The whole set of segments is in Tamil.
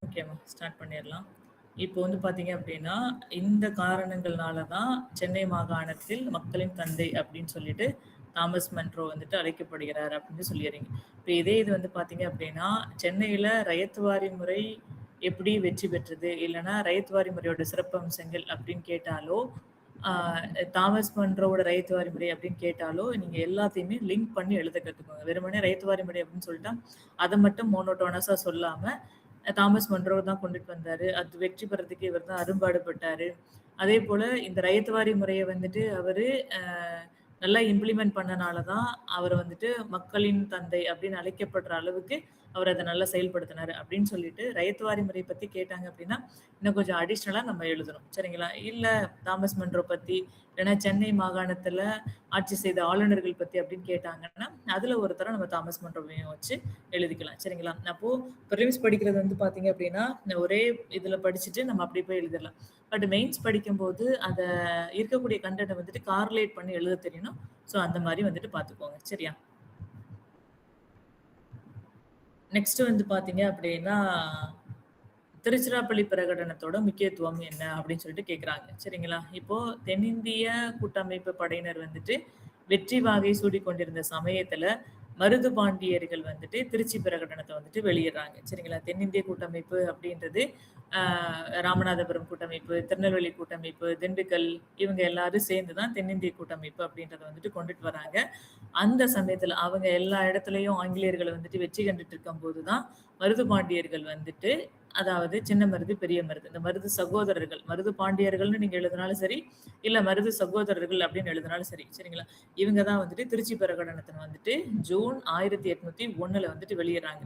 ஓகேம்மா, ஸ்டார்ட் பண்ணிடலாம். இப்போ வந்து பார்த்தீங்க அப்படின்னா, இந்த காரணங்கள்னால தான் சென்னை மாகாணத்தில் மக்களின் தந்தை அப்படின்னு சொல்லிட்டு தாமஸ் மன்றோ வந்துட்டு அழைக்கப்படுகிறார் அப்படின்னு சொல்லிடுறீங்க. இப்போ இதே இது வந்து பார்த்தீங்க அப்படின்னா, சென்னையில ரயத்வாரி முறை எப்படி வெற்றி பெற்றது? இல்லன்னா ரயத்வாரி முறையோட சிறப்பம்சங்கள் அப்படின்னு கேட்டாலோ, ஆ தாமஸ் மன்றோவோட ரயத்வாரி முறை அப்படின்னு கேட்டாலோ, நீங்க எல்லாத்தையுமே லிங்க் பண்ணி எழுத கத்துக்கோங்க. வெறுமனே ரயத்வாரி முறை அப்படின்னு சொல்லிட்டா, அத மட்டும் மோனோட்டோனஸா சொல்லாம, தாமஸ் மன்றோ தான் கொண்டுட்டு வந்தாரு. அது வெற்றி பெறதுக்கு இவர் தான் அரும்பாடுபட்டாரு. அதேபோல இந்த ரயத்வாரி முறைய வந்துட்டு அவரு அ நல்லா இம்ப்ளிமெண்ட் பண்ணனால தான் அவர வந்துட்டு மக்களின் தந்தை அப்படின்னு அழைக்கப்படுற அளவுக்கு அவர் அத நல்லா செயல்படுத்தினாரு அப்படின்னு சொல்லிட்டு, ரயத்வாரி முறை பத்தி கேட்டாங்க அப்படின்னா, இன்னும் கொஞ்சம் அடிஷனலா நம்ம எழுதணும். சரிங்களா? இல்ல தாமஸ் மன்றோ பத்தி, இல்லன்னா சென்னை மாகாணத்துல ஆட்சி செய்த ஆளுநர்கள் பத்தி அப்படின்னு கேட்டாங்கன்னா, அதுல ஒருத்தர நம்ம தாமஸ் மன்றோவையும் வச்சு எழுதிக்கலாம். சரிங்களா? அப்போ பிரிலிம்ஸ் படிக்கிறது வந்து பார்த்தீங்க அப்படின்னா, ஒரே இதுல படிச்சுட்டு நம்ம அப்படி போய் எழுதிரலாம். பட் மெயின்ஸ் படிக்கும்போது, அத இருக்கக்கூடிய கன்டென்ட்ட வந்துட்டு கார்லேட் பண்ணி எழுத தெரியணும். ஸோ அந்த மாரி வந்துட்டு பார்த்துக்கோங்க. சரியா? நெக்ஸ்ட் வந்து பார்த்தீங்க அப்படின்னா, திருச்சிராப்பள்ளி பிரகடனத்தோட முக்கியத்துவம் என்ன அப்படின்னு சொல்லிட்டு கேட்குறாங்க. சரிங்களா? இப்போ தென்னிந்திய கூட்டமைப்பு படையினர் வந்துட்டு வெற்றி வாகை சூடிக் கொண்டிருந்த சமயத்துல, மருது பாண்டியர்கள் வந்துட்டு திருச்சி பிரகடனத்த வந்துட்டு வெளியிடுறாங்க. சரிங்களா? தென்னிந்திய கூட்டமைப்பு அப்படின்றது ராமநாதபுரம் கூட்டமைப்பு, திருநெல்வேலி கூட்டமைப்பு, திண்டுக்கல் இவங்க எல்லாரும் சேர்ந்து தான் தென்னிந்திய கூட்டமைப்பு அப்படின்றத வந்துட்டு கொண்டுட்டு வராங்க. அந்த சமயத்துல அவங்க எல்லா இடத்துலயும் ஆங்கிலேயர்கள வந்துட்டு வெற்றி கண்டுட்டு இருக்கும்போது தான், மருது பாண்டியர்கள் வந்துட்டு அதாவது சின்ன மருது, பெரிய மருது. இந்த மருது சகோதரர்கள், மருது பாண்டியர்கள்னு நீங்க எழுதினாலும் சரி, இல்ல மருது சகோதரர்கள் அப்படின்னு எழுதினாலும் சரி. சரிங்களா? இவங்க தான் வந்துட்டு திருச்சி பிரகடனத்த வந்துட்டு ஜூன் 1801ல வந்துட்டு வெளியிடுறாங்க.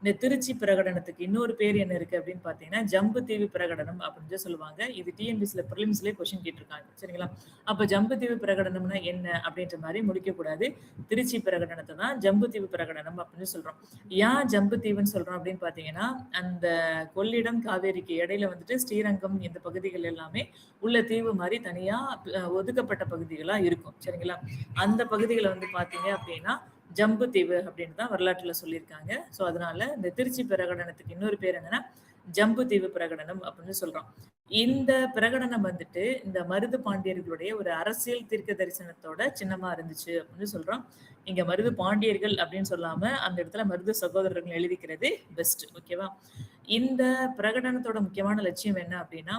இந்த திருச்சி பிரகடனத்துக்கு இன்னொரு பேர் என்ன இருக்கு அப்படின்னு பார்த்தீங்கன்னா, ஜம்புதீவு பிரகடனம் அப்படின்னு சொல்லுவாங்க. இது டிஎன்பிஎஸ்சில பிரிலிம்ஸ்லயே கொஸ்டின் கேட்டிருக்காங்க. சரிங்களா? அப்ப ஜம்புதீவு பிரகடனம்னா என்ன அப்படின்ற மாரி முடிக்கக்கூடாது. திருச்சி பிரகடனத்த தான் ஜம்புதீவு பிரகடனம் அப்படின்னு சொல்றோம். ஏன் ஜம்புதீவுன்னு சொல்றோம் அப்படின்னு பார்த்தீங்கன்னா, அந்த கொள்ளிடம், காவேரிக்கு இடையில வந்துட்டு ஸ்ரீரங்கம் இந்த பகுதிகள் எல்லாமே உள்ள தீவு மாரி தனியா ஒதுக்கப்பட்ட பகுதிகளா இருக்கும். சரிங்களா? அந்த பகுதிகள வந்து பார்த்தீங்க அப்படின்னா, ஜம்பு தீவு அப்படின்னு தான் வரலாற்றுல சொல்லியிருக்காங்க. ஸோ அதனால இந்த திருச்சி பிரகடனத்துக்கு இன்னொரு பேர் என்னன்னா, ஜம்பு தீவு பிரகடனம் அப்படின்னு சொல்றோம். இந்த பிரகடனம் வந்துட்டு இந்த மருது பாண்டியர்களுடைய ஒரு அரசியல் தீர்க்க தரிசனத்தோட சின்னமா இருந்துச்சு அப்படின்னு சொல்றோம். இங்க மருது பாண்டியர்கள் அப்படின்னு சொல்லாம அந்த இடத்துல மருது சகோதரர்கள் எழுதிக்கிறது பெஸ்ட். ஓகேவா? இந்த பிரகடனத்தோட முக்கியமான லட்சியம் என்ன அப்படின்னா,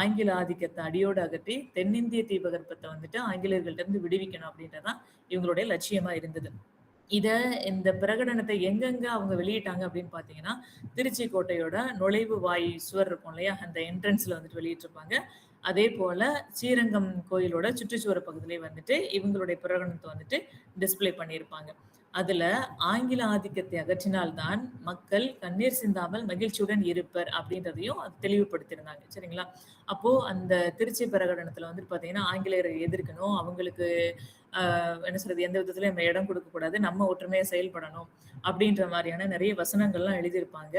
ஆங்கில ஆதிக்கத்த அடியோடு அகற்றி தென்னிந்திய தீபகற்பத்த வந்துட்டு ஆங்கிலேயர்கள்ட்ட இருந்து விடுவிக்கணும் அப்படின்றது தான் இவங்களுடைய லட்சியமா இருந்தது. இத இந்த பிரகடனத்த எங்கெங்க அவங்க வெளியிட்டாங்க அப்படின்னு பார்த்தீங்கன்னா, திருச்சி கோட்டையோட நுழைவு வாய் சுவர் இருக்கும் இல்லையா? அந்த என்ட்ரன்ஸ்ல வந்துட்டு வெளியிட்டிருப்பாங்க. அதேபோல ஸ்ரீரங்கம் கோயிலோட சுற்றுச்சுவர் பகுதியிலே வந்துட்டு இவங்களுடைய பிரகடனத்த வந்துட்டு டிஸ்ப்ளே பண்ணியிருப்பாங்க. அதுல ஆங்கில ஆதிக்கத்தை அகற்றினால் தான் மக்கள் கண்ணீர் சிந்தாமல் மகிழ்ச்சியுடன் இருப்பர் அப்படின்றதையும் அது தெளிவுபடுத்தியிருந்தாங்க. சரிங்களா? அப்போ அந்த திருச்சி பிரகடனத்துல வந்துட்டு பார்த்தீங்கன்னா, ஆங்கிலேயரை எதிர்க்கணும். அவங்களுக்கு என்ன சொல்றது? எந்த விதத்திலயும் நம்ம இடம் குடுக்கக்கூடாது. நம்ம ஒற்றுமையா செயல்படணும். அப்படின்ற மாரியான நெறைய வசனங்கள்லாம் எழுதியிருப்பாங்க.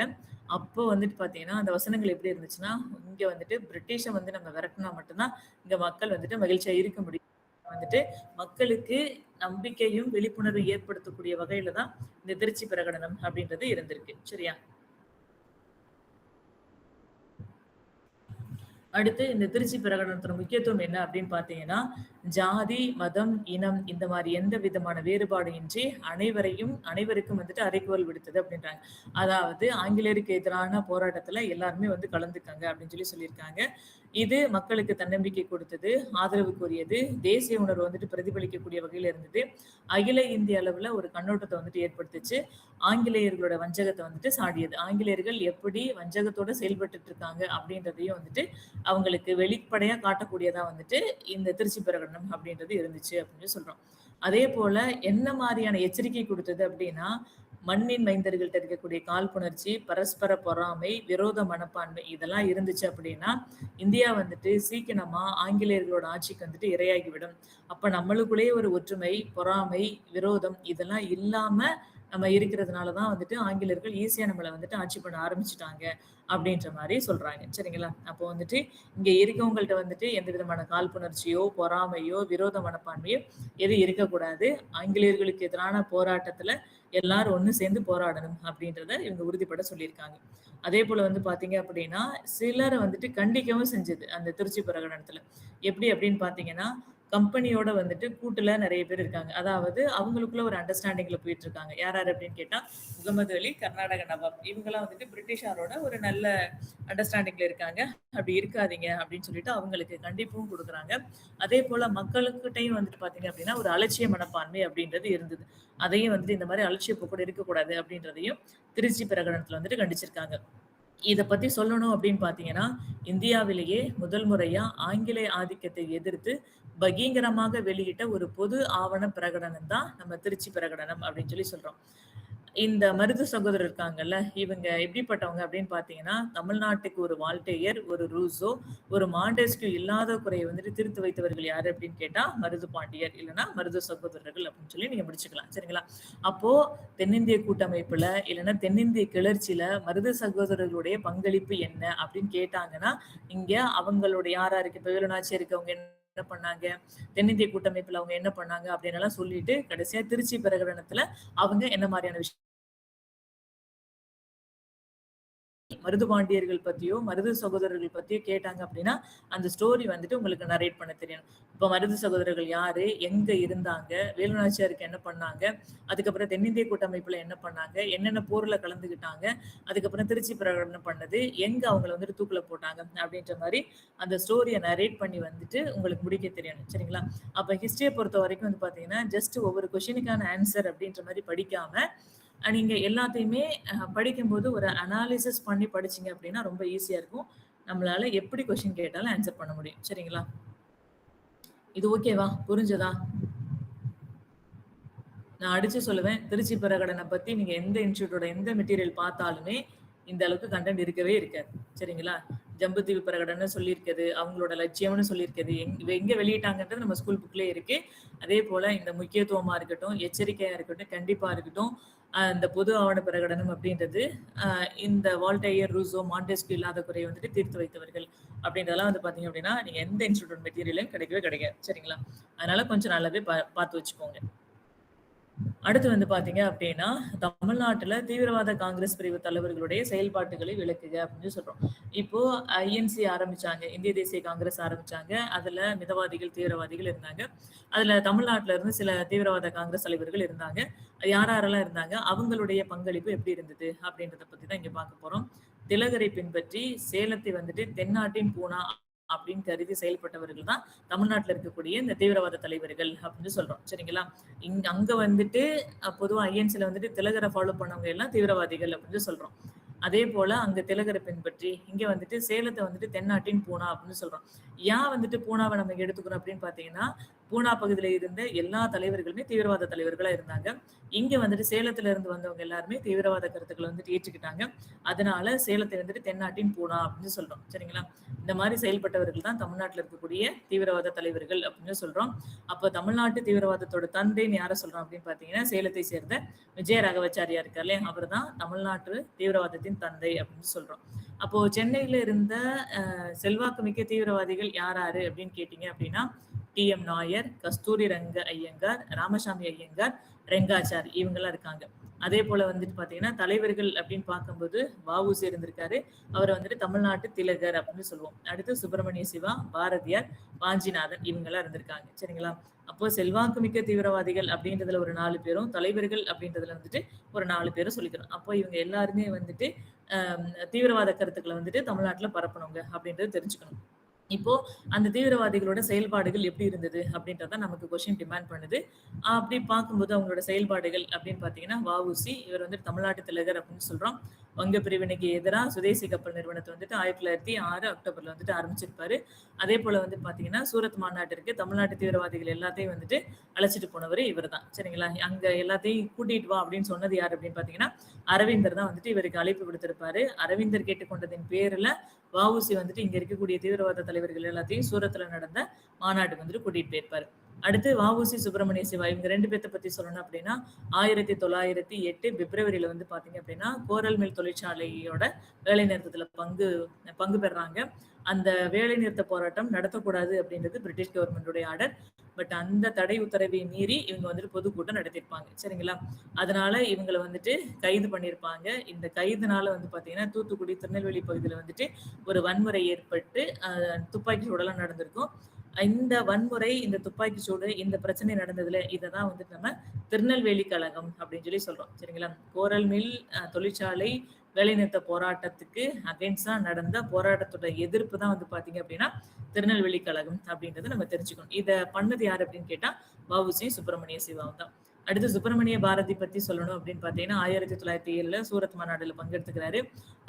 அப்போ வந்துட்டு பார்த்தீங்கன்னா, அந்த வசனங்கள் எப்படி இருந்துச்சுன்னா, இங்க வந்துட்டு பிரிட்டிஷ வந்து நம்ம விரட்டுனா மட்டும் தான், இங்க மக்கள் வந்துட்டு மகிழ்ச்சியா இருக்க முடியும். வந்துட்டு மக்களுக்கு நம்பிக்கையும், விழிப்புணர்வும் ஏற்படுத்தக்கூடிய வகையில தான் இந்த திருச்சி பிரகடனம் அப்படின்றது இருந்திருக்கு. சரியா? அடுத்து இந்த திருச்சி பிரகடனத்தோட முக்கியத்துவம் என்ன அப்படின்னு பார்த்தீங்கன்னா, ஜாதி, மதம், இனம் இந்த மாரி எந்த விதமான வேறுபாடும் இன்றி அனைவருக்கும் வந்துட்டு அறைகூவல் விடுத்தது அப்படின்றாங்க. அதாவது ஆங்கிலேயருக்கு எதிரான போராட்டத்துல எல்லாருமே வந்து கலந்துக்கங்க அப்படின்னு சொல்லியிருக்காங்க. இது மக்களுக்கு தன்னம்பிக்கை கொடுத்தது, ஆதரவுக்குரியது, தேசிய உணர்வு வந்துட்டு பிரதிபலிக்கக்கூடிய வகையில இருந்தது. அகில இந்திய அளவுல ஒரு கண்ணோட்டத்த வந்துட்டு ஏற்படுத்துச்சு. ஆங்கிலேயர்களோட வஞ்சகத்த வந்துட்டு சாடியது. ஆங்கிலேயர்கள் எப்படி வஞ்சகத்தோட செயல்பட்டுட்டு இருக்காங்க அப்படின்றதையும் வந்துட்டு அவங்களுக்கு வெளிப்படையா காட்டக்கூடியதா வந்துட்டு இந்த திருச்சி பிரகடனம் அப்படின்றது இருந்துச்சு அப்படின்னு சொல்றோம். அதே போல என்ன மாரியான எச்சரிக்கை குடுத்தது அப்படின்னா, மண்ணின் மைந்தர்கள்ட்ட இருக்கக்கூடிய காழ்ப்புணர்ச்சி, பரஸ்பர பொறாமை, விரோத மனப்பான்மை இதெல்லாம் இருந்துச்சு அப்படின்னா, இந்தியா வந்துட்டு சீக்கிரமா ஆங்கிலேயர்களோட ஆட்சிக்கு வந்துட்டு இரையாகிவிடும். அப்ப நம்மளுக்குள்ளேயே ஒரு ஒற்றுமை, பொறாமை, விரோதம் இதெல்லாம் இல்லாம நம்ம இருக்கிறதுனால தான் வந்துட்டு ஆங்கிலேயர்கள் ஈஸியா நம்மள வந்துட்டு ஆட்சி பண்ண ஆரம்பிச்சுட்டாங்க அப்படின்ற மாரி சொல்றாங்க. சரிங்களா? அப்போ வந்துட்டு இங்க இருக்கவங்கள்ட்ட வந்துட்டு எந்த விதமான காழ்ப்புணர்ச்சியோ, பொறாமையோ, விரோத மனப்பான்மையோ எதுவும் இருக்கக்கூடாது. ஆங்கிலேயர்களுக்கு எதிரான போராட்டத்துல எல்லாரும் ஒண்ணு சேர்ந்து போராடணும் அப்படின்றத இவங்க உறுதிப்பட சொல்லியிருக்காங்க. அதேபோல வந்து பார்த்தீங்க அப்படின்னா, சிலர வந்துட்டு கண்டிக்கவும் செஞ்சது அந்த திருச்சி பிரகடனத்துல. எப்படி அப்படின்னு பார்த்தீங்கன்னா, கம்பெனியோட வந்துட்டு கூட்டுல நெறைய பேர் இருக்காங்க. அதாவது அவங்களுக்குள்ள ஒரு அண்டர்ஸ்டாண்டிங்ல போயிட்டு இருக்காங்க. யார் யார் அப்படின்னு கேட்டா, முகமது அலி, கர்நாடக நவாப். இவங்கலாம் வந்துட்டு பிரிட்டிஷாரோட ஒரு நல்ல அண்டர்ஸ்டாண்டிங்ல இருக்காங்க. அப்படி இருக்காதீங்க அப்படின்னு சொல்லிட்டு அவங்களுக்கு கண்டிப்பும் குடுக்குறாங்க. அதேபோல மக்களுக்கிட்டயும் வந்துட்டு பார்த்தீங்க அப்படின்னா, ஒரு அலட்சிய மனப்பான்மை அப்படின்றது இருந்தது. அதையும் வந்துட்டு இந்த மாரி அலட்சிய போக்கோடு இருக்கக்கூடாது அப்படின்றதையும் திருச்சி பிரகடனத்துல வந்துட்டு கண்டிச்சிருக்காங்க. இத பத்தி சொல்லணும் அப்படின்னு பார்த்தீங்கன்னா, இந்தியாவிலேயே முதல் முறையா ஆங்கிலேய ஆதிக்கத்தை எதிர்த்து பகீங்கரமாக வெளியிட்ட ஒரு பொது ஆவண பிரகடனம் தான் நம்ம திருச்சி பிரகடனம் அப்படின்னு சொல்றோம். இந்த மருது சகோதரர் இருக்காங்கல்ல, இவங்க எப்படிப்பட்டவங்க அப்படின்னு பார்த்தீங்கன்னா, தமிழ்நாட்டுக்கு ஒரு வால்டேயர், ஒரு ரூசோ, ஒரு மாண்டெஸ்க்யூ இல்லாத குறைய வந்துட்டு தீர்த்து வைத்தவர்கள் யாரு அப்படின்னு கேட்டா, மருது பாண்டியர் இல்லன்னா மருது சகோதரர்கள் அப்படின்னு சொல்லி நீங்க முடிச்சுக்கலாம். சரிங்களா? அப்போ தென்னிந்திய கூட்டமைப்புல இல்லன்னா தென்னிந்திய கிளர்ச்சியில மருது சகோதரர்களுடைய பங்களிப்பு என்ன அப்படின்னு கேட்டாங்கன்னா, இங்க அவங்களுடைய யார் யாருக்கு இப்ப வேலுநாச்சியாருக்கு அவங்க என்ன பண்ணாங்க? தென்னிந்திய கூட்டமைப்புல அவங்க என்ன பண்ணாங்க? அப்படின்னு எல்லாம் சொல்லிட்டு கடைசியா திருச்சி பிரகடனத்துல அவங்க என்ன மாரியான மருது பாண்டியர்கள் பத்தியோ, மருது சகோதரர்கள் பத்தியோ கேட்டாங்க அப்படின்னா, அந்த ஸ்டோரி வந்துட்டு உங்களுக்கு நரேட் பண்ண தெரியணும். இப்ப மருது சகோதரர்கள் யாரு? எங்க இருந்தாங்க? வேலு நாச்சியாருக்கு என்ன பண்ணாங்க? அதுக்கப்புறம் தென்னிந்திய கூட்டமைப்புல என்ன பண்ணாங்க? என்னென்ன போர்ல கலந்துக்கிட்டாங்க? அதுக்கப்புறம் திருச்சி பிரகடனம் பண்ணது, எங்க அவங்கள வந்துட்டு தூக்குல போட்டாங்க? அப்படின்ற மாரி அந்த ஸ்டோரிய நரேட் பண்ணி வந்துட்டு உங்களுக்கு முடிக்க தெரியணும். சரிங்களா? அப்ப ஹிஸ்டரிய பொறுத்தவரைக்கும் வந்து பார்த்தீங்கன்னா, ஜஸ்ட் ஒவ்வொரு கொஸ்டினுக்கான ஆன்சர் அப்படின்ற மாரி படிக்காம, நீங்க எல்லாத்தையுமே படிக்கும்போது ஒரு அனாலிசிஸ் பண்ணி படிச்சீங்க அப்படின்னா ரொம்ப ஈஸியா இருக்கும். நம்மளால எப்படி கொஸ்டின் கேட்டாலும் ஆன்சர் பண்ண முடியும். சரிங்களா? இது ஓகேவா? புரிஞ்சதா? நான் அடிச்சு சொல்லுவேன். திருச்சி பிரகடன பத்தி நீங்க எந்த இன்ஸ்டிடியூட்டோட எந்த மெட்டீரியல் பார்த்தாலுமே, இந்த அளவுக்கு கன்டென்ட் இருக்கவே இருக்காது. சரிங்களா? ஜம்புத்தீவு பிரகடனம்னு சொல்லியிருக்குது. அவங்களோட லட்சியம்னு சொல்லியிருக்குது. எங்க வெளியிட்டாங்கன்றது நம்ம ஸ்கூல் புக்லயே இருக்கு. அதேபோல இந்த முக்கியத்துவமா இருக்கட்டும், எச்சரிக்கையா இருக்கட்டும், கண்டிப்பா இருக்கட்டும், இந்த பொது ஆவண பிரகடனம் அப்படின்றது, இந்த வால்டேயர், ரூசோ, மாண்டெஸ்க்யூ இல்லாத குறைய வந்துட்டு தீர்த்து வைத்தவர்கள் அப்படின்றதெல்லாம் வந்து பார்த்தீங்க அப்படின்னா, நீங்க எந்த இன்ஸ்டிடியூட் மெட்டீரியலும் கிடைக்கவே கிடைக்காது. சரிங்களா? அதனால கொஞ்சம் நல்லாவே பார்த்து வச்சுக்கோங்க. அடுத்து வந்து பார்த்தீங்க அப்டின்னா, தமிழ்நாட்டுல தீவிரவாத காங்கிரஸ் பிரிவு தலைவர்களுடைய செயல்பாட்டுகளை விளக்குக அப்படின்னு சொல்றோம். இப்போ ஐஎன்சி ஆரம்பிச்சாங்க. இந்திய தேசிய காங்கிரஸ் ஆரம்பிச்சாங்க. அதுல மிதவாதிகள், தீவிரவாதிகள் இருந்தாங்க. அதுல தமிழ்நாட்டுல இருந்து சில தீவிரவாத காங்கிரஸ் தலைவர்கள் இருந்தாங்க. யார் யாரெல்லாம் இருந்தாங்க? அவங்களுடைய பங்களிப்பு எப்படி இருந்தது? அப்படின்றத பத்தி தான் இங்க பார்க்க போறோம். திலகரை பின்பற்றி சேலத்தை வந்துட்டு தென்னாட்டின் பூனா அப்படின்னு கருதி செயல்பட்டவர்கள் தான் தமிழ்நாட்டுல இருக்கக்கூடிய இந்த தீவிரவாத தலைவர்கள் அப்படின்னு சொல்றோம். சரிங்களா? அங்க வந்துட்டு பொதுவா ஐஎன்சில வந்துட்டு திலகரை ஃபாலோ பண்ணவங்க எல்லாம் தீவிரவாதிகள் அப்படின்னு சொல்றோம். அதே போல அங்க திலகரை பின்பற்றி இங்க வந்துட்டு சேலத்தை வந்துட்டு தென்னாட்டின் பூனா அப்படின்னு சொல்றோம். ஏன் வந்துட்டு பூனாவை நம்ம இங்க எடுத்துக்கிறோம் அப்படின்னு பாத்தீங்கன்னா, பூனா பகுதியில இருந்த எல்லா தலைவர்களுமே தீவிரவாத தலைவர்களா இருந்தாங்க. இங்க வந்துட்டு சேலத்துல இருந்து வந்தவங்க எல்லாருமே தீவிரவாத கருத்துக்களை வந்துட்டு ஏற்றுக்கிட்டாங்க. அதனால சேலத்தை வந்துட்டு தென்னாட்டின் பூனா அப்படின்னு சொல்றோம். சரிங்களா? இந்த மாதிரி செயல்பட்டவர்கள் தான் தமிழ்நாட்டுல இருக்கக்கூடிய தீவிரவாத தலைவர்கள் அப்படின்னு சொல்றோம். அப்ப தமிழ்நாட்டு தீவிரவாதத்தோட தந்தைன்னு யார சொல்றோம் அப்படின்னு பாத்தீங்கன்னா, சேலத்தை சேர்ந்த விஜய ராகவாச்சாரியா இருக்கார் இல்லையா? அவர்தான் தமிழ்நாட்டு தீவிரவாதத்தின் தந்தை அப்படின்னு சொல்றோம். அப்போ சென்னையில இருந்த செல்வாக்கு மிக்க தீவிரவாதிகள் யார் யாரு அப்படின்னு கேட்டீங்க அப்படின்னா, டி.எம். நாயர், கஸ்தூரி ரங்க ஐயங்கார், ராமசாமி ஐயங்கார், ரெங்காச்சாரி இவங்கெல்லாம் இருக்காங்க. அதே போல வந்துட்டு பாத்தீங்கன்னா, தலைவர்கள் அப்படின்னு பார்க்கும்போது வ.உ.சி இருந்திருக்காரு. அவரை வந்துட்டு தமிழ்நாட்டு திலகர் அப்படின்னு சொல்லுவோம். அடுத்து சுப்பிரமணிய சிவா, பாரதியார், வாஞ்சிநாதன் இவங்கெல்லாம் இருந்திருக்காங்க. சரிங்களா? அப்போ செல்வாக்குமிக்க தீவிரவாதிகள் அப்படின்றதுல ஒரு 4 பேரும், தலைவர்கள் அப்படின்றதுல வந்துட்டு ஒரு 4 பேரும் சொல்லிக்கிறோம். அப்போ இவங்க எல்லாருமே வந்துட்டு தீவிரவாத கருத்துக்களை வந்துட்டு தமிழ்நாட்டுல பரப்பணுங்க அப்படின்றது தெரிஞ்சுக்கணும். இப்போ அந்த தீவிரவாதிகளோட செயல்பாடுகள் எப்படி இருந்தது அப்படின்றத நமக்கு கொஸ்டின் டிமாண்ட் பண்ணுது. அப்படி பார்க்கும்போது அவங்களோட செயல்பாடுகள் அப்படின்னு பார்த்தீங்கன்னா, வ.உ.சி இவர் வந்துட்டு தமிழ்நாட்டு திலகர் அப்படின்னு சொல்றோம். வங்க பிரிவினைக்கு எதிரா சுதேசி கப்பல் நிறுவனத்தை வந்துட்டு 1906 அக்டோபர்ல வந்துட்டு ஆரம்பிச்சிருப்பாரு. அதே போல வந்து பார்த்தீங்கன்னா, சூரத் மாநாட்டிற்கு தமிழ்நாட்டு தீவிரவாதிகள் எல்லாத்தையும் வந்துட்டு அழைச்சிட்டு போனவரு இவர்தான். சரிங்களா? அங்க எல்லாத்தையும் கூட்டிட்டு வா அப்படின்னு சொன்னது யாரு அப்படின்னு பார்த்தீங்கன்னா, அரவிந்தர் தான் வந்துட்டு இவருக்கு அழைப்பு விடுத்திருப்பாரு. அரவிந்தர் கேட்டுக்கொண்டதின் பேர்ல வ.உ.சி வந்துட்டு இங்க இருக்கக்கூடிய தீவிரவாத தலைவர்கள் எல்லாத்தையும் சூரத்ல நடந்த மாநாட்டுக்கு வந்துட்டு கூட்டிட்டு போயிருப்பாரு. அடுத்து வ.உ.சி. சுப்பிரமணிய சிவா இவங்க 2 பேத்த பத்தி சொல்லணும் அப்படின்னா, 1908 பிப்ரவரியில வந்து பார்த்தீங்க அப்படின்னா, கோரல் மில் தொழிற்சாலையோட வேலை நிறுத்தத்துல பங்கு பங்கு பெறுறாங்க. அந்த வேலை நிறுத்த போராட்டம் நடத்தக்கூடாது அப்படின்றது பிரிட்டிஷ் கவர்மெண்ட்டுடைய ஆர்டர். பட் அந்த தடை உத்தரவை மீறி இவங்க வந்துட்டு பொதுக்கூட்டம் நடத்தியிருப்பாங்க. சரிங்களா? அதனால இவங்கள வந்துட்டு கைது பண்ணியிருப்பாங்க. இந்த கைதுனால வந்து பார்த்தீங்கன்னா, தூத்துக்குடி, திருநெல்வேலி பகுதியில வந்துட்டு ஒரு வன்முறை ஏற்பட்டு, துப்பாக்கி சூடெல்லாம் நடந்திருக்கும். இந்த வன்முறை, இந்த துப்பாக்கி சூடு, இந்த பிரச்சனை நடந்ததுல இததான் வந்துட்டு நம்ம திருநெல்வேலி கழகம் அப்படின்னு சொல்லி சொல்றோம். சரிங்களா? கோரல் மில் தொழிற்சாலை வேலைநிறுத்த போராட்டத்துக்கு அகைன்ஸ்டா நடந்த போராட்டத்தோட எதிர்ப்பு தான் வந்து பாத்தீங்க அப்படின்னா திருநெல்வேலி கழகம் அப்படின்றத நம்ம தெரிஞ்சுக்கணும். இத பண்ணது யாரு அப்படின்னு கேட்டா வ.உ.சி. சுப்பிரமணிய சிவாவும் தான். அடுத்து சுப்பிரமணிய பாரதி பத்தி சொல்லணும் அப்படின்னு பார்த்தீங்கன்னா 1907ல சூரத் மாநாடுல பங்கெடுத்துக்கிறாரு.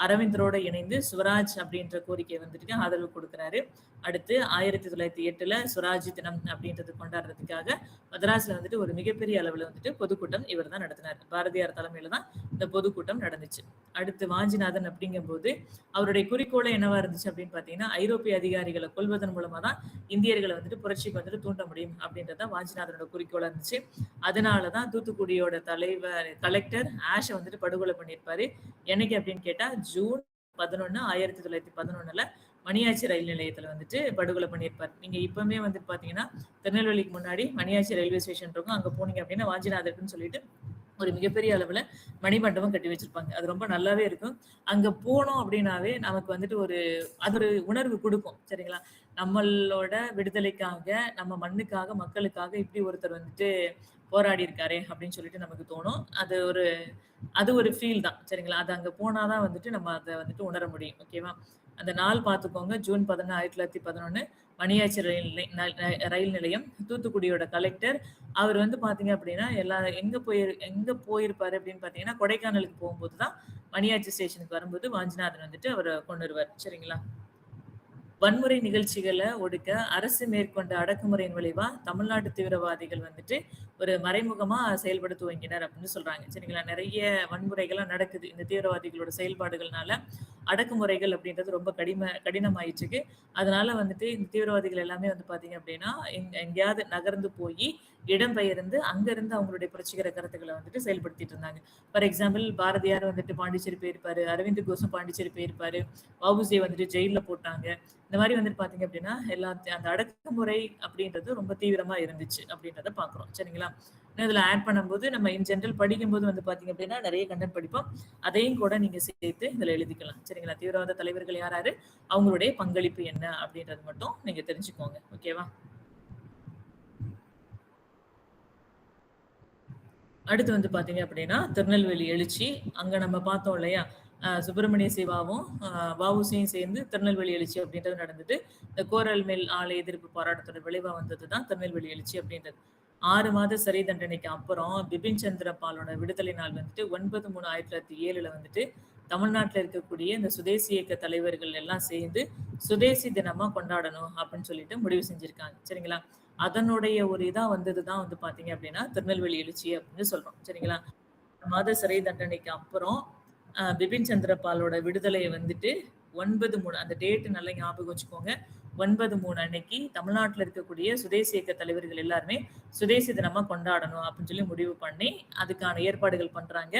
அரவிந்தரோட இணைந்து சுவராஜ் அப்படின்ற கோரிக்கையை வந்துட்டு ஆதரவு கொடுக்கிறாரு. அடுத்து 1908ல சுவராஜ் தினம் அப்படின்றது கொண்டாடுறதுக்காக மதராஸ்ல வந்துட்டு ஒரு மிகப்பெரிய அளவுல வந்துட்டு பொதுக்கூட்டம் இவர் தான் நடத்தினார். பாரதியார் தலைமையில தான் இந்த பொதுக்கூட்டம் நடந்துச்சு. அடுத்து வாஞ்சிநாதன் அப்படிங்கும்போது அவருடைய குறிக்கோளே என்னவா இருந்துச்சு அப்படின்னு பார்த்தீங்கன்னா, ஐரோப்பிய அதிகாரிகளை கொல்வதன் மூலமா தான் இந்தியர்களை வந்துட்டு புரட்சிக்கு வந்துட்டு தூண்ட முடியும் அப்படின்றத வாஞ்சிநாதனோட குறிக்கோளா இருந்துச்சு. அதனாலதான் தூத்துக்குடியோட தலைவர் கலெக்டர் ஆஷ வந்துட்டு படுகொலை பண்ணியிருப்பாரு. என்னைக்கு அப்படின்னு கேட்டா ஜூன் 11 1911ல மணியாச்சி ரயில் நிலையத்துல வந்துட்டு படுகொலை பண்ணியிருப்பார். நீங்க இப்பவுமே வந்துட்டு பாத்தீங்கன்னா திருநெல்வேலிக்கு முன்னாடி மணியாச்சி ரயில்வே ஸ்டேஷன் இருக்கும். அங்க போனீங்க அப்படின்னா வாஞ்சிநாதர்னு சொல்லிட்டு ஒரு மிகப்பெரிய அளவுல மணிமண்டபம் கட்டி வச்சிருப்பாங்க. அது ரொம்ப நல்லாவே இருக்கும். அங்க போனோம் அப்படின்னாவே நமக்கு வந்துட்டு அது ஒரு உணர்வு குடுக்கும். சரிங்களா? நம்மளோட விடுதலைக்காக, நம்ம மண்ணுக்காக, மக்களுக்காக இப்படி ஒருத்தர் வந்துட்டு போராடி இருக்காரே அப்படின்னு சொல்லிட்டு நமக்கு தோணும். அது ஒரு ஃபீல் தான். சரிங்களா? அது அங்க போனா தான் வந்துட்டு நம்ம அத வந்துட்டு உணர முடியும். ஓகேவா? அந்த நாள் பார்த்துக்கோங்க. ஜூன் 11, 1911 மணியாச்சி ரயில் நிலையம். தூத்துக்குடியோட கலெக்டர். அவர் வந்து பார்த்தீங்க அப்படின்னா, எங்க போயிருப்பாரு அப்படின்னு பார்த்தீங்கன்னா, கொடைக்கானலுக்கு போகும்போது தான் மணியாச்சி ஸ்டேஷனுக்கு வரும்போது வாஞ்சிநாதன் வந்துட்டு அவர கொன்னுருவார். சரிங்களா? வன்முறை நிகழ்ச்சிகளை ஒடுக்க அரசு மேற்கொண்ட அடக்குமுறையின் விளைவா தமிழ்நாட்டு தீவிரவாதிகள் வந்துட்டு ஒரு மறைமுகமா செயல்பட துவங்கினர் அப்படின்னு சொல்றாங்க. சரிங்களா? நிறைய வன்முறைகள்லாம் நடக்குது இந்த தீவிரவாதிகளோட செயல்பாடுகள்னால. அடக்குமுறைகள் அப்படின்றது ரொம்ப கடினமாயிட்டு இருக்கு. அதனால வந்துட்டு இந்த தீவிரவாதிகள் எல்லாமே வந்து பாத்தீங்க அப்படின்னா எங்கேயாவது நகர்ந்து போய் இடம்பெயர்ந்து அங்கிருந்து அவங்களுடைய புரட்சிகர கருத்துக்களை வந்துட்டு செயல்படுத்திட்டு இருந்தாங்க. ஃபார் எக்ஸாம்பிள் பாரதியார் வந்துட்டு பாண்டிச்சேரி போயிருப்பாரு, அரவிந்த் கோஷும் பாண்டிச்சேரி போயிருப்பாரு, வ.உ.சியை வந்துட்டு ஜெயில போட்டாங்க. இந்த மாதிரி வந்துட்டு பாத்தீங்க அப்படின்னா அந்த அடக்குமுறை அப்படின்றது ரொம்ப தீவிரமா இருந்துச்சு அப்படின்றத பாக்குறோம். சரிங்களா? இதுல ஆட் பண்ணும்போது நம்ம இன் ஜெனரல் படிக்கும்போது வந்து பாத்தீங்க அப்படின்னா நிறைய கண்டென்ட் படிப்போம். அதையும் கூட நீங்க சேர்த்து இதுல எழுதிக்கலாம். சரிங்களா? தீவிரவாத தலைவர்கள் யாராரு, அவங்களுடைய பங்களிப்பு என்ன அப்படின்றது மட்டும் நீங்க தெரிஞ்சுக்கோங்க. ஓகேவா? அடுத்து வந்து பாத்தீங்க அப்படின்னா திருநெல்வேலி எழுச்சி. அங்க நம்ம பார்த்தோம் இல்லையா? சுப்பிரமணிய சிவாவும் வ.உ.சியும் சேர்ந்து திருநெல்வேலி எழுச்சி அப்படின்றது நடந்தது. இந்த கோரல் மில் ஆலை எதிர்ப்பு போராட்டத்தோட விளைவா வந்தது தான் திருநெல்வேலி எழுச்சி அப்படின்றது. 6 மாத சிறை தண்டனைக்கு அப்புறம் பிபின் சந்திர பாலோட விடுதலை நாள் வந்துட்டு 9/3/1907ல வந்துட்டு தமிழ்நாட்டுல இருக்கக்கூடிய இந்த சுதேசி இயக்க தலைவர்கள் எல்லாம் சேர்ந்து சுதேசி தினமா கொண்டாடணும் அப்படின்னு சொல்லிட்டு முடிவு செஞ்சிருக்காங்க. சரிங்களா? அதனுடைய ஒரு இதா வந்ததுதான் வந்து பாத்தீங்க அப்படின்னா திருநெல்வேலி எழுச்சி அப்படின்னு சொல்றோம். சரிங்களா? மாத சிறை தண்டனைக்கு அப்புறம் பிபின் சந்திரபாலோட விடுதலையை வந்துட்டு 9/3 அந்த டேட் நல்லா ஞாபகம் வச்சுக்கோங்க. 9/3 அன்னைக்கு தமிழ்நாட்டுல இருக்கக்கூடிய சுதேசி இயக்க தலைவர்கள் எல்லாருமே சுதேசி தினமா கொண்டாடணும் அப்படின்னு சொல்லி முடிவு பண்ணி அதுக்கான ஏற்பாடுகள் பண்றாங்க.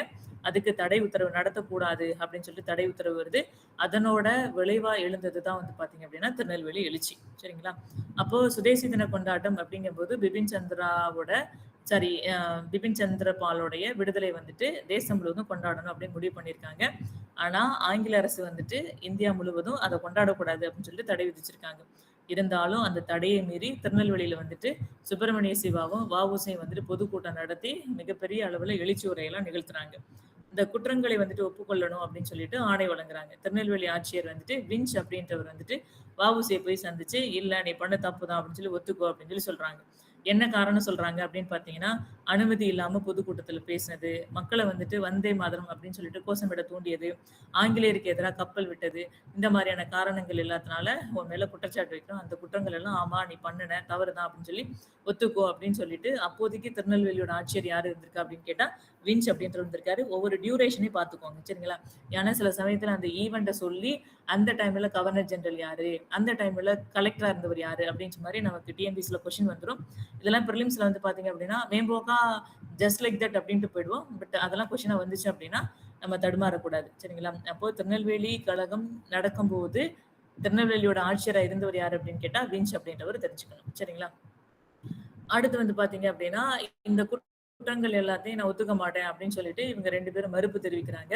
அதுக்கு தடை உத்தரவு நடத்தக்கூடாது அப்படின்னு சொல்லிட்டு தடை உத்தரவு வருது. அதனோட விளைவா எழுந்ததுதான் வந்து பாத்தீங்க அப்படின்னா திருநெல்வேலி எழுச்சி. சரிங்களா? அப்போ சுதேசி தின கொண்டாட்டம் அப்படிங்கும்போது பிபின் சந்திராவோட பிபின் சந்திர பாலோடைய விடுதலை வந்துட்டு தேசம் முழுவதும் கொண்டாடணும் அப்படின்னு முடிவு பண்ணியிருக்காங்க. ஆனா ஆங்கில அரசு வந்துட்டு இந்தியா முழுவதும் அதை கொண்டாடக்கூடாது அப்படின்னு சொல்லிட்டு தடை விதிச்சிருக்காங்க. இருந்தாலும் அந்த தடையை மீறி திருநெல்வேலியில வந்துட்டு சுப்பிரமணிய சிவாவும் வ.உ.சியும் வந்துட்டு பொதுக்கூட்டம் நடத்தி மிகப்பெரிய அளவுல எழுச்சி உரையெல்லாம் நிகழ்த்துறாங்க. இந்த குற்றங்களை வந்துட்டு ஒப்புக்கொள்ளணும் அப்படின்னு சொல்லிட்டு ஆணை வழங்குறாங்க. திருநெல்வேலி ஆட்சியர் வந்துட்டு விஞ்ச் அப்படின்றவர் வந்துட்டு வ.உ.சியை போய் சந்திச்சு, இல்ல நீ பண்ண தப்புதான் அப்படின்னு சொல்லி ஒத்துக்கோ அப்படின்னு சொல்லி சொல்றாங்க. என்ன காரணம் சொல்றாங்க அப்படின்னு பாத்தீங்கன்னா, அனுமதி இல்லாம பொதுக்கூட்டத்துல பேசினது, மக்களை வந்துட்டு வந்தே மாதரம் அப்படின்னு சொல்லிட்டு கோஷமிட தூண்டியது, ஆங்கிலேயருக்கு எதிராக கப்பல் விட்டது, இந்த மாதிரியான காரணங்கள் எல்லாத்தினால உன் மேல குற்றச்சாட்டு வைக்கிறோம். அந்த குற்றங்கள் எல்லாம் ஆமா நீ பண்ணுன தவறுதான் அப்படின்னு சொல்லி ஒத்துக்கோ அப்படின்னு சொல்லிட்டு அப்போதைக்கு திருநெல்வேலியோட ஆட்சியர் யாரு இருந்திருக்கா அப்படின்னு கேட்டா விஞ்ச் அப்படின்றவர் வந்திருக்காரு. ஒவ்வொரு டியூரேஷனையும் பார்த்துக்கோங்க. சரிங்களா? ஏன்னா சில சமயத்துல அந்த ஈவெண்ட்ட சொல்லி, அந்த டைம்ல கவர்னர் ஜெனரல் யாரு? அந்த டைம்ல கலெக்டரா இருந்தவர் யாரு? அப்படின்ற மாரி நமக்கு டிஎன்பிஎஸ்சில கொஸ்டின் வந்துரும். இதெல்லாம் பிரிலிம்ஸ்ல வந்து பார்த்தீங்க அப்படின்னா, மேம்போக்கா ஜஸ்ட் லைக் தட் அப்படின்ட்டு போயிடுவோம். பட் அதெல்லாம் கொஸ்டினா வந்துச்சு அப்படின்னா, நம்ம தடுமாறக்கூடாது. சரிங்களா? அப்போ திருநெல்வேலி கழகம் நடக்கும்போது, திருநெல்வேலியோட ஆட்சியரா இருந்தவர் யாரு அப்படின்னு கேட்டா, விஞ்ச் அப்படின்றவர் தெரிஞ்சுக்கணும். சரிங்களா? அடுத்து வந்து பார்த்தீங்க அப்படின்னா, இந்த குற்றங்கள் எல்லாத்தையும் நான் ஒத்துக்க மாட்டேன் அப்படின்னு சொல்லிட்டு இவங்க 2 பேரும் மறுப்பு தெரிவிக்கிறாங்க.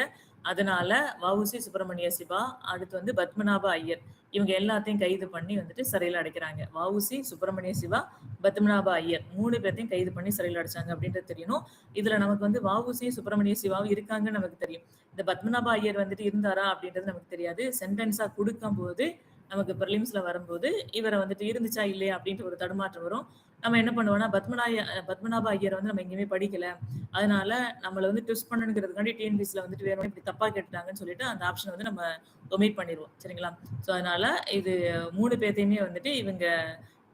அதனால வ.உ.சி. சுப்பிரமணிய சிவா, அடுத்து வந்து பத்மநாப ஐயர் இவங்க எல்லாத்தையும் கைது பண்ணி வந்துட்டு சிறையில அடைக்கிறாங்க. வ.உ.சி. சுப்பிரமணிய சிவா, பத்மநாப ஐயர் 3 பேத்தையும் கைது பண்ணி சிறையில அடைச்சாங்க அப்படின்றது தெரியணும். இதுல நமக்கு வந்து வ.உ.சி. சுப்பிரமணிய சிவாவும் இருக்காங்கன்னு நமக்கு தெரியும். இந்த பத்மநாப ஐயர் வந்துட்டு இருந்தாரா அப்படின்றது நமக்கு தெரியாது. சென்டென்ஸா குடுக்கும்போது நமக்கு பிரிலிம்ஸ்ல வரும்போது இவர வந்துட்டு இருந்துச்சா இல்லையா அப்படின்ட்டு ஒரு தடுமாற்றம் வரும். நம்ம என்ன பண்ணுவோம்னா, பத்மநாப ஐயர் வந்து நம்ம எங்கேயுமே படிக்கல. அதனால நம்மள வந்து ட்விஸ்ட் பண்ணணுங்கிறதுக்காண்டி டிஎன்பிஎஸ்சில வந்துட்டு வேற இப்படி தப்பா கேட்டுட்டாங்கன்னு சொல்லிட்டு அந்த ஆப்ஷன வந்து நம்ம ஒமிட் பண்ணிருவோம். சரிங்களா? ஸோ அதனால இது 3 பேத்தையுமே வந்துட்டு இவங்க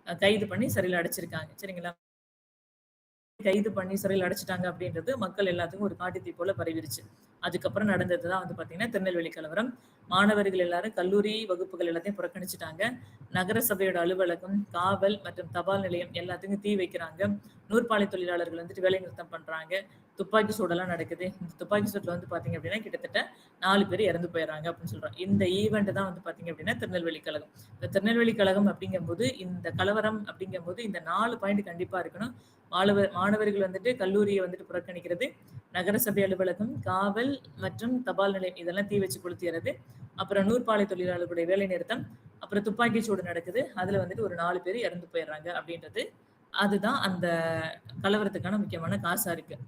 கைது பண்ணி சிறையில அடைச்சிருக்காங்க. சரிங்களா? கைது பண்ணி சிறையில அடைச்சுட்டாங்க அப்படின்றது மக்கள் எல்லாத்துக்கும் ஒரு காட்டுத்தீ போல பரவிருச்சு. அதுக்கப்புறம் நடந்தது தான் வந்து பார்த்தீங்கன்னா, திருநெல்வேலி கலவரம். மாணவர்கள் எல்லாரும் கல்லூரி வகுப்புகள் எல்லாத்தையும் புறக்கணிச்சுட்டாங்க. நகர சபையோட அலுவலகம், காவல் மற்றும் தபால் நிலையம் எல்லாத்துக்கும் தீ வைக்கிறாங்க. நூற்பாலை தொழிலாளர்கள் வந்துட்டு வேலை நிறுத்தம் பண்றாங்க. துப்பாக்கி சூடெல்லாம் நடக்குது. இந்த துப்பாக்கி சூட்ல வந்து பார்த்தீங்க அப்படின்னா, கிட்டத்தட்ட 4 பேர் இறந்து போயிடுறாங்க அப்படின்னு சொல்றோம். இந்த ஈவெண்ட் தான் வந்து பார்த்தீங்க அப்படின்னா, திருநெல்வேலி கழகம். இந்த திருநெல்வேலி கழகம் அப்படிங்கும்போது, இந்த கலவரம் அப்படிங்கும்போது இந்த 4 பாயிண்ட் கண்டிப்பா இருக்கணும். மாணவர்கள் வந்துட்டு கல்லூரியை வந்துட்டு புறக்கணிக்கிறது, நகரசபை அலுவலகம், காவல் மற்றும் தபால் நிலையம் இதெல்லாம் தீ வச்சு கொளுத்திறது. அப்புறம் நூற்பாலை தொழிலாளர்களுடைய வேலை நிறுத்தம், அப்புறம் துப்பாக்கி சூடு நடக்குது. அதுல வந்துட்டு ஒரு 4 பேர் இறந்து போயிடுறாங்க அப்படின்றது. அதுதான் அந்த கலவரத்துக்கான முக்கியமான காசா இருக்கு.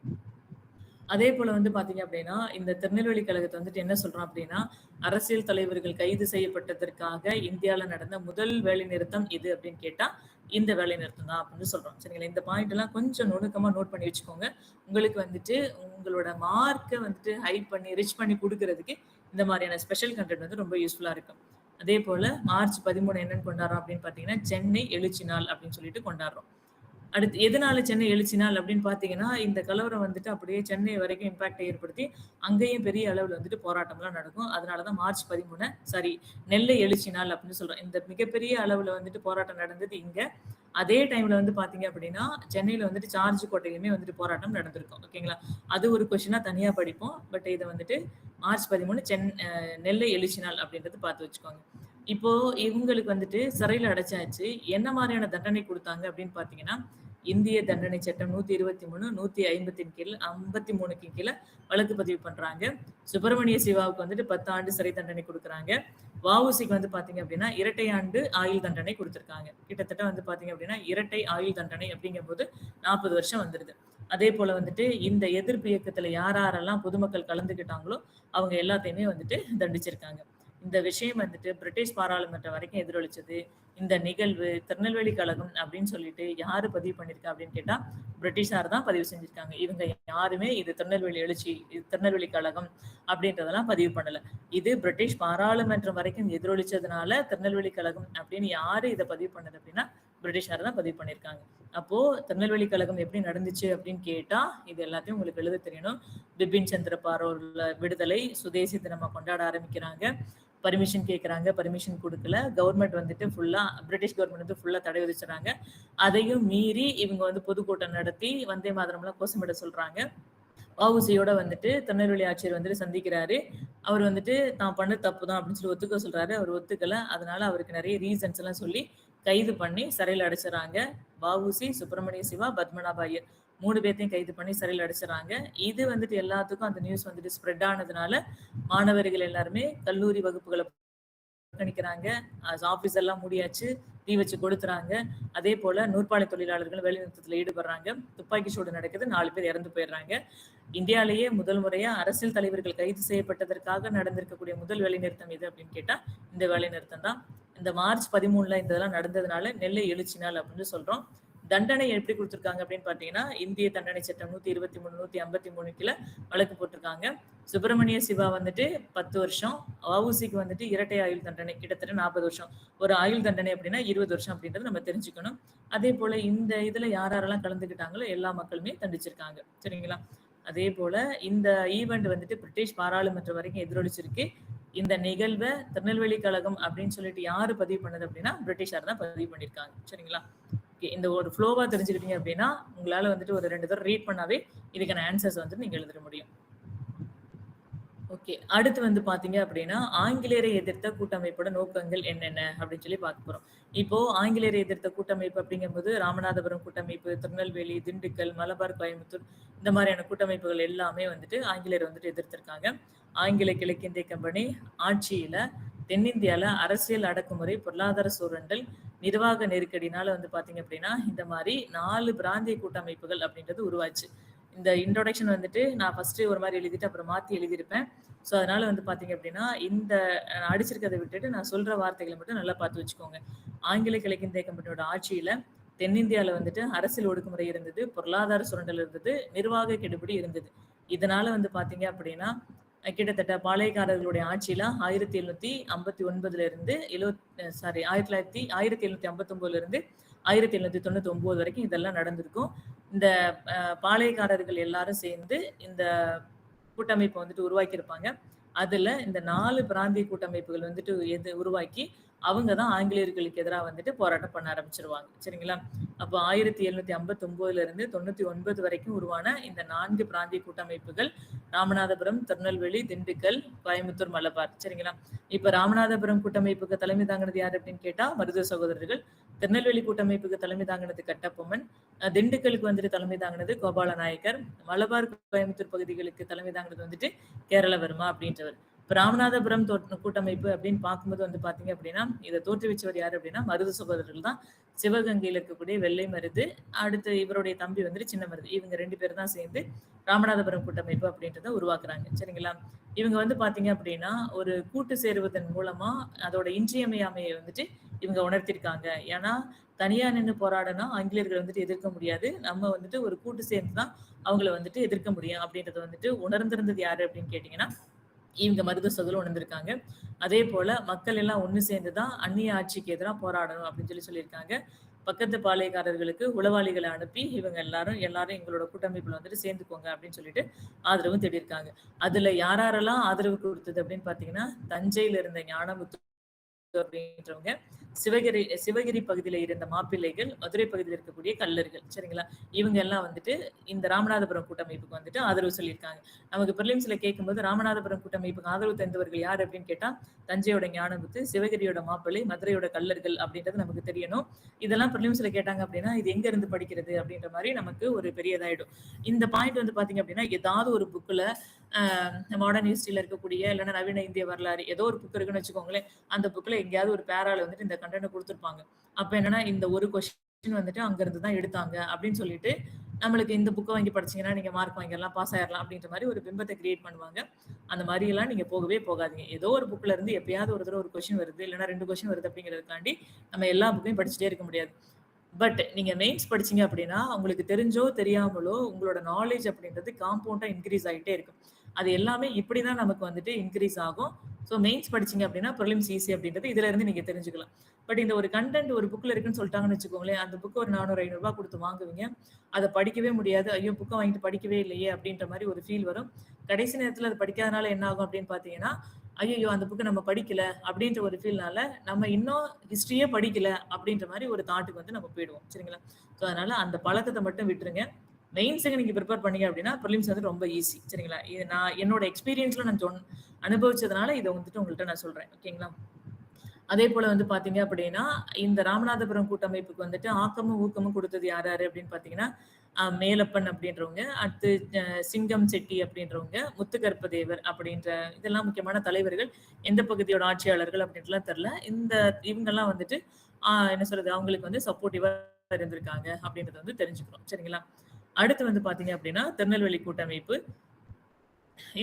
அதே போல வந்து பார்த்தீங்க அப்படின்னா, இந்த திருநெல்வேலி கழகத்த வந்துட்டு என்ன சொல்றோம் அப்படின்னா, அரசியல் தலைவர்கள் கைது செய்யப்பட்டதற்காக இந்தியால நடந்த முதல் வேலைநிறுத்தம் எது அப்படின்னு கேட்டா, இந்த வேலைநிறுத்தம் தான் அப்படின்னு சொல்றோம். சரிங்களா? இந்த பாயிண்ட் எல்லாம் கொஞ்சம் நுணுக்கமா நோட் பண்ணி வச்சுக்கோங்க. உங்களுக்கு வந்துட்டு உங்களோட மார்க்க வந்துட்டு ஹைட் பண்ணி, ரிச் பண்ணி குடுக்குறதுக்கு இந்த மாதிரியான ஸ்பெஷல் கன்டென்ட் வந்து ரொம்ப யூஸ்ஃபுல்லா இருக்கும். அதே போல மார்ச் 13 என்னன்னு கொண்டாடுறோம் அப்படின்னு பார்த்தீங்கன்னா, சென்னை எழுச்சி நாள் அப்படின்னு சொல்லிட்டு கொண்டாடுறோம். அடுத்து எதனால சென்னை எழுச்சி நாள் அப்படின்னு பார்த்தீங்கன்னா, இந்த கலவரம் வந்துட்டு அப்படியே சென்னை வரைக்கும் இம்பாக்ட்ட ஏற்படுத்தி, அங்கேயும் பெரிய அளவுல வந்துட்டு போராட்டம்லாம் நடக்கும். அதனால தான் மார்ச் 13 நெல்லை எழுச்சி நாள் அப்படின்னு சொல்றோம். இந்த மிகப்பெரிய அளவுல வந்துட்டு போராட்டம் நடந்தது இங்க. அதே டைம்ல வந்து பார்த்தீங்க அப்படின்னா, சென்னையில வந்துட்டு ஜார்ஜ் கோட்டையிலுமே வந்துட்டு போராட்டம் நடந்திருக்கும். ஓகேங்களா? அது ஒரு கொஸ்டினா தனியா படிப்போம். பட் இத வந்துட்டு மார்ச் 13 நெல்லை எழுச்சி நாள் அப்படின்றது பார்த்து வச்சுக்கோங்க. இப்போ இவங்களுக்கு வந்துட்டு சிறையில அடைச்சாச்சு. என்ன மாரியான தண்டனை குடுத்தாங்க அப்படின்னு பார்த்தீங்கன்னா, இந்திய தண்டனை சட்டம் 123, 150ன் கீழ் 53க்கு கீழ வழக்கு பதிவு பண்றாங்க. சுப்பிரமணிய சிவாவுக்கு வந்துட்டு 10 ஆண்டு சிறை தண்டனை குடுக்குறாங்க. வ.உ.சிக்கு வந்து பார்த்தீங்க அப்படின்னா, இரட்டை ஆண்டு ஆயுள் தண்டனை குடுத்திருக்காங்க. கிட்டத்தட்ட வந்து பார்த்தீங்க அப்படின்னா, இரட்டை ஆயுள் தண்டனை அப்படிங்கும்போது 40 வருஷம் வந்துருது. அதே போல வந்துட்டு இந்த எதிர்ப்பு இயக்கத்துல யாரெல்லாம் பொதுமக்கள் கலந்துக்கிட்டாங்களோ, அவங்க எல்லாத்தையுமே வந்துட்டு தண்டிச்சிருக்காங்க. இந்த விஷயம் வந்துட்டு பிரிட்டிஷ் பாராளுமன்றம் வரைக்கும் எதிரொலிச்சது. இந்த நிகழ்வு திருநெல்வேலி கழகம் அப்படின்னு சொல்லிட்டு யாரு பதிவு பண்ணியிருக்கா அப்படின்னு கேட்டா, பிரிட்டிஷார் தான் பதிவு செஞ்சிருக்காங்க. இவங்க யாருமே இது திருநெல்வேலி எழுச்சி, இது திருநெல்வேலி கழகம் அப்படின்றதெல்லாம் பதிவு பண்ணல. இது பிரிட்டிஷ் பாராளுமன்றம் வரைக்கும் எதிரொலிச்சதுனால திருநெல்வேலி கழகம் அப்படின்னு யாரு இத பதிவு பண்ணது அப்படின்னா, பிரிட்டிஷார் தான் பதிவு பண்ணியிருக்காங்க. அப்போ திருநெல்வேலி கழகம் எப்படி நடந்துச்சு அப்படின்னு கேட்டா, இது எல்லாத்தையும் உங்களுக்கு எழுத தெரியணும். பிபின் சந்திர பாரோல விடுதலை, சுதேசி தினமா கொண்டாட ஆரம்பிக்கிறாங்க. பர்மிஷன் கேட்குறாங்க. பர்மிஷன் குடுக்கல. கவர்மெண்ட் வந்துட்டு ஃபுல்லா பிரிட்டிஷ் கவர்மெண்ட் வந்து ஃபுல்லா தடை விதிச்சுறாங்க. அதையும் மீறி இவங்க வந்து பொதுக்கூட்டம் நடத்தி வந்தே மாதரம்லாம் கோஷமிட சொல்றாங்க. வ.உ.சியோட வந்துட்டு திருநெல்வேலி ஆட்சியர் வந்துட்டு சந்திக்கிறாரு. அவர் வந்துட்டு தான் பண்ணது தப்பு தான் அப்படின்னு சொல்லி ஒத்துக்க சொல்றாரு. அவர் ஒத்துக்கல. அதனால அவருக்கு நெறைய ரீசன்ஸ் எல்லாம் சொல்லி கைது பண்ணி சிறையில அடைச்சுறாங்க. வ.உ.சி, சுப்பிரமணிய சிவா, பத்மநாப ஐயர் 3 பேத்தையும் கைது பண்ணி சிறையில அடைச்சுறாங்க. இது வந்துட்டு எல்லாத்துக்கும் அந்த நியூஸ் வந்துட்டு ஸ்ப்ரெட் ஆனதுனால, மாணவர்கள் எல்லாருமே கல்லூரி வகுப்புகள புறக்கணிக்கிறாங்க. ஆஃபீஸ் எல்லாம் மூடியாச்சு. தீ வச்சு கொளுத்துறாங்க. அதே போல நூற்பாலை தொழிலாளர்கள் வேலைநிறுத்தத்துல ஈடுபடுறாங்க. துப்பாக்கி சூடு நடக்குது. 4 பேர் இறந்து போயிடுறாங்க. இந்தியாலேயே முதல் முறையா அரசியல் தலைவர்கள் கைது செய்யப்பட்டதற்காக நடந்திருக்கக்கூடிய முதல் வேலைநிறுத்தம் எது அப்படின்னு கேட்டா, இந்த வேலைநிறுத்தம் தான். இந்த மார்ச் 13 இதெல்லாம் நடந்ததுனால நெல்லை எழுச்சி நாள் அப்படின்னு சொல்றோம். தண்டனை எப்படி குடுத்திருக்காங்க அப்படின்னு பார்த்தீங்கன்னா, இந்திய தண்டனை சட்டம் 123, 153 கீழ வழக்கு போட்டிருக்காங்க. சுப்பிரமணிய சிவா வந்துட்டு 10 வருஷம், வ.உ.சிக்கு வந்துட்டு இரட்டை ஆயுள் தண்டனை கிட்டத்தட்ட 40 வருஷம். ஒரு ஆயுள் தண்டனை அப்படின்னா 20 வருஷம் அப்படின்றத நம்ம தெரிஞ்சுக்கணும். அதே போல இந்த இதுல யாரெல்லாம் கலந்துக்கிட்டாங்களோ எல்லா மக்களுமே தண்டிச்சிருக்காங்க. சரிங்களா? அதே போல இந்த ஈவெண்ட் வந்துட்டு பிரிட்டிஷ் பாராளுமன்றம் வரைக்கும் எதிரொலிச்சிருக்கு. இந்த நிகழ்வை திருநெல்வேலி கழகம் அப்படின்னு சொல்லிட்டு யாரு பதிவு பண்ணது அப்படின்னா பிரிட்டிஷார் தான் பதிவு பண்ணியிருக்காங்க. சரிங்களா? ஓகே, இந்த ஒரு ஃப்ளோவா தெரிஞ்சுக்கிட்டீங்க அப்படின்னா உங்களால வந்துட்டு ஒரு 2 தடவை ரீட் பண்ணாவே இதுக்கான ஆன்சர்ஸ் வந்து நீங்க எழுதிட முடியும். ஓகே. அடுத்து வந்து பார்த்தீங்க அப்படின்னா, ஆங்கிலேயரை எதிர்த்த கூட்டமைப்போட நோக்கங்கள் என்னென்ன அப்படின்னு சொல்லி பார்க்க போறோம். இப்போ ஆங்கிலேயரை எதிர்த்த கூட்டமைப்பு அப்படிங்கும்போது, ராமநாதபுரம் கூட்டமைப்பு, திருநெல்வேலி, திண்டுக்கல், மலபார், கோயம்புத்தூர் இந்த மாதிரியான கூட்டமைப்புகள் எல்லாமே வந்துட்டு ஆங்கிலேயர் வந்துட்டு எதிர்த்திருக்காங்க. ஆங்கில கிழக்கிந்திய கம்பெனி ஆட்சியில தென்னிந்தியால அரசியல் அடக்குமுறை, பொருளாதார சூழல், நிர்வாக நெருக்கடினால வந்து பார்த்தீங்க அப்படின்னா, இந்த மாரி 4 பிராந்திய கூட்டமைப்புகள் அப்படின்றது உருவாச்சு. இந்த இன்ட்ரோடக்ஷன் வந்துட்டு நான் ஃபர்ஸ்ட்டு ஒரு மாரி எழுதிட்டு அப்புறம் மாத்தி எழுதியிருப்பேன். ஸோ, அதனால வந்து பார்த்தீங்க அப்படின்னா, இந்த அடிச்சிருக்கிறத விட்டுட்டு நான் சொல்ற வார்த்தைகள மட்டும் நல்லா பார்த்து வச்சுக்கோங்க. ஆங்கில கிழக்கிந்திய கம்பெனியோட ஆட்சியில தென்னிந்தியால வந்துட்டு அரசியல் ஒடுக்குமுறை இருந்தது, பொருளாதார சுரண்டல் இருந்தது, நிர்வாக கெடுபிடி இருந்தது. இதனால வந்து பார்த்தீங்க அப்படின்னா, கிட்டத்தட்ட பாளையக்காரர்களுடைய ஆட்சியில 1759ல இருந்து 1759ல இருந்து 1799 வரைக்கும் இதெல்லாம் நடந்திருக்கும். இந்த பாளையக்காரர்கள் எல்லாரும் சேர்ந்து இந்த கூட்டமைப்பை வந்துட்டு உருவாக்கியிருப்பாங்க. அதுல இந்த 4 பிராந்திய கூட்டமைப்புகள் வந்துட்டு உருவாக்கி அவங்க தான் ஆங்கிலேயர்களுக்கு எதிரா வந்துட்டு போராட்டம் பண்ண ஆரம்பிச்சுருவாங்க. சரிங்களா? அப்போ 1759ல இருந்து 99 வரைக்கும் உருவான இந்த 4 பிராந்திய கூட்டமைப்புகள் ராமநாதபுரம், திருநெல்வேலி, திண்டுக்கல், கோயம்புத்தூர், மலபார். சரிங்களா? இப்ப ராமநாதபுரம் கூட்டமைப்புக்கு தலைமை தாங்கினது யாரு அப்படின்னு கேட்டா மருது சகோதரர்கள். திருநெல்வேலி கூட்டமைப்புக்கு தலைமை தாங்கினது கட்டபொம்மன். திண்டுக்கலுக்கு வந்துட்டு தலைமை தாங்கினது கோபால நாயக்கர். மலபார், கோயம்புத்தூர் பகுதிகளுக்கு தலைமை தாங்கினது வந்துட்டு கேரளவர்மா அப்படின்றவர். இப்ப ராமநாதபுரம் கூட்டமைப்பு அப்படின்னு பார்க்கும்போது வந்து பாத்தீங்க அப்படின்னா இதை தோற்றுவிச்சவர் யாரு அப்படின்னா மருது சகோதரர்கள் தான். சிவகங்கையில இருக்கக்கூடிய வெள்ளை மருது, அடுத்து இவருடைய தம்பி வந்துட்டு சின்ன மருது, இவங்க 2 பேர் தான் சேர்ந்து ராமநாதபுரம் கூட்டமைப்பு அப்படின்றத உருவாக்குறாங்க. சரிங்களா? இவங்க வந்து பாத்தீங்க அப்படின்னா ஒரு கூட்டு சேருவதன் மூலமா அதோட இன்றியமையாமையை வந்துட்டு இவங்க உணர்த்திருக்காங்க. ஏன்னா தனியா நின்று போராடனா ஆங்கிலேயர்கள் வந்துட்டு எதிர்க்க முடியாது. நம்ம வந்துட்டு ஒரு கூட்டு சேர்ந்துதான் அவங்கள வந்துட்டு எதிர்க்க முடியும் அப்படின்றத வந்துட்டு உணர்ந்திருந்தது யாரு அப்படின்னு கேட்டீங்கன்னா இவங்க மருது சகோதரர்கள் உணர்ந்திருக்காங்க. அதே போல மக்கள் எல்லாம் ஒண்ணு சேர்ந்துதான் அந்நிய ஆட்சிக்கு எதிராக போராடணும் அப்படின்னு சொல்லியிருக்காங்க. பக்கத்து பாளையக்காரர்களுக்கு உளவாளிகளை அனுப்பி இவங்க எல்லாரும் எங்களோட கூட்டமைப்புல வந்துட்டு சேர்ந்துக்கோங்க அப்படின்னு சொல்லிட்டு ஆதரவும் தேடியிருக்காங்க. அதுல யாரெல்லாம் ஆதரவு கொடுத்தது அப்படின்னு பாத்தீங்கன்னா தஞ்சையில இருந்த ஞானமுத்து அப்படின்றவங்க, சிவகிரி பகுதியில இருந்த மாப்பிள்ளைகள், மதுரை பகுதியில் இருக்கக்கூடிய கள்ளர்கள். சரிங்களா? இவங்க எல்லாம் வந்துட்டு இந்த ராமநாதபுரம் கூட்டமைப்புக்கு வந்துட்டு ஆதரவு சொல்லியிருக்காங்க. நமக்கு பிரிலிம்ஸ்ல கேட்கும்போது ராமநாதபுரம் கூட்டமைப்புக்கு ஆதரவு தந்தவர்கள் யார் அப்படின்னு கேட்டா தஞ்சையோட ஞானமுத்து, சிவகிரியோட மாப்பிள்ளை, மதுரையோட கள்ளர்கள் அப்படின்றது நமக்கு தெரியணும். இதெல்லாம் பிரிலிம்ஸ்ல கேட்டாங்க அப்படின்னா இது எங்க இருந்து படிக்கிறது அப்படின்ற மாதிரி நமக்கு ஒரு பெரிய இதாயிடும். இந்த பாயிண்ட் வந்து பாத்தீங்க அப்படின்னா ஏதாவது ஒரு புக்ல மாடர்ன் ஹிஸ்டரியில இருக்கக்கூடிய இல்லைன்னா நவீன இந்திய வரலாறு ஏதோ ஒரு புக் இருக்குன்னு வச்சுக்கோங்களேன். அந்த புக்ல எங்கேயாவது ஒரு பேரால வந்துட்டு இந்த கண்டென்ட் கொடுத்துருப்பாங்க. அப்ப என்னன்னா இந்த ஒரு கொஸ்டின் வந்துட்டு அங்க இருந்து தான் எடுத்தாங்க அப்படின்னு சொல்லிட்டு நம்மளுக்கு இந்த புக்கை வாங்கி படிச்சீங்கன்னா நீங்க மார்க் வாங்கிடலாம், பாஸ் ஆயிடலாம் அப்படின்ற மாதிரி ஒரு பிம்பத்தை கிரியேட் பண்ணுவாங்க. அந்த மாதிரி எல்லாம் நீங்க போகவே போகாதீங்க. ஏதோ ஒரு புக்ல இருந்து எப்பயாவது ஒரு தடவை ஒரு கொஸ்டின் வருது இல்லைன்னா 2 கொஸ்டின் வருது அப்படிங்கிறதுக்காண்டி நம்ம எல்லா புக்கையும் படிச்சுட்டே இருக்க முடியாது. பட் நீங்க மெயின்ஸ் படிச்சீங்க அப்படின்னா உங்களுக்கு தெரிஞ்சோ தெரியாமலோ உங்களோட நாலேஜ் அப்படின்றது காம்பவுண்டா இன்க்ரீஸ் ஆகிட்டே இருக்கும். அது எல்லாமே இப்படிதான் நமக்கு வந்துட்டு இன்க்ரீஸ் ஆகும். ஸோ மெயின்ஸ் படிச்சீங்க அப்படின்னா ப்ரிலிம்ஸ் ஈஸி அப்படின்றது இதுல இருந்து நீங்க தெரிஞ்சுக்கலாம். பட் இந்த ஒரு கண்டென்ட் ஒரு புக்ல இருக்குன்னு சொல்லிட்டாங்கன்னு வச்சுக்கோங்களேன், அந்த புக்கு ஒரு 400-500 கொடுத்து வாங்குவீங்க. அதை படிக்கவே முடியாது. ஐயோ புக்கை வாங்கிட்டு படிக்கவே இல்லையே அப்படின்ற மாதிரி ஒரு ஃபீல் வரும். கடைசி நேரத்துல அது படிக்காதனால என்ன ஆகும் அப்படின்னு பாத்தீங்கன்னா ஐயோ அந்த புக்கு நம்ம படிக்கல அப்படின்ற ஒரு ஃபீல்னால நம்ம இன்னும் ஹிஸ்டரியே படிக்கல அப்படின்ற மாதிரி ஒரு தாட்டுக்கு வந்து நம்ம போயிடுவோம். சரிங்களா? ஸோ அதனால அந்த பழக்கத்தை மட்டும் விட்டுருங்க. மெயின்ஸுக்கு நீங்க ப்ரிப்பேர் பண்ணீங்க அப்படின்னா ப்ரிலிம்ஸ் வந்து ரொம்ப ஈஸி. சரிங்களா? இது நான் என்னோட எக்ஸ்பீரியன்ஸ்ல நான் அனுபவிச்சதுனால இதை வந்துட்டு உங்கள்கிட்ட நான் சொல்றேன். ஓகேங்களா? அதே போல வந்து பாத்தீங்க அப்படின்னா இந்த ராமநாதபுரம் கூட்டமைப்புக்கு வந்துட்டு ஆக்கமும் ஊக்கமும் கொடுத்தது யாரு அப்படின்னு பாத்தீங்கன்னா மேலப்பன் அப்படின்றவங்க, அடுத்து சிங்கம் செட்டி அப்படின்றவங்க, முத்துக்கருப்பதேவர் அப்படின்ற இதெல்லாம் முக்கியமான தலைவர்கள். எந்த பகுதியோட ஆட்சியாளர்கள் அப்படின்ட்டுலாம் தெரியல. இவங்கெல்லாம் வந்துட்டு என்ன சொல்றது அவங்களுக்கு வந்து சப்போர்ட்டிவா இருந்திருக்காங்க அப்படின்றத வந்து தெரிஞ்சுக்கிறோம். சரிங்களா? அடுத்து வந்து பாத்தீங்க அப்படின்னா திருநெல்வேலி கூட்டமைப்பு.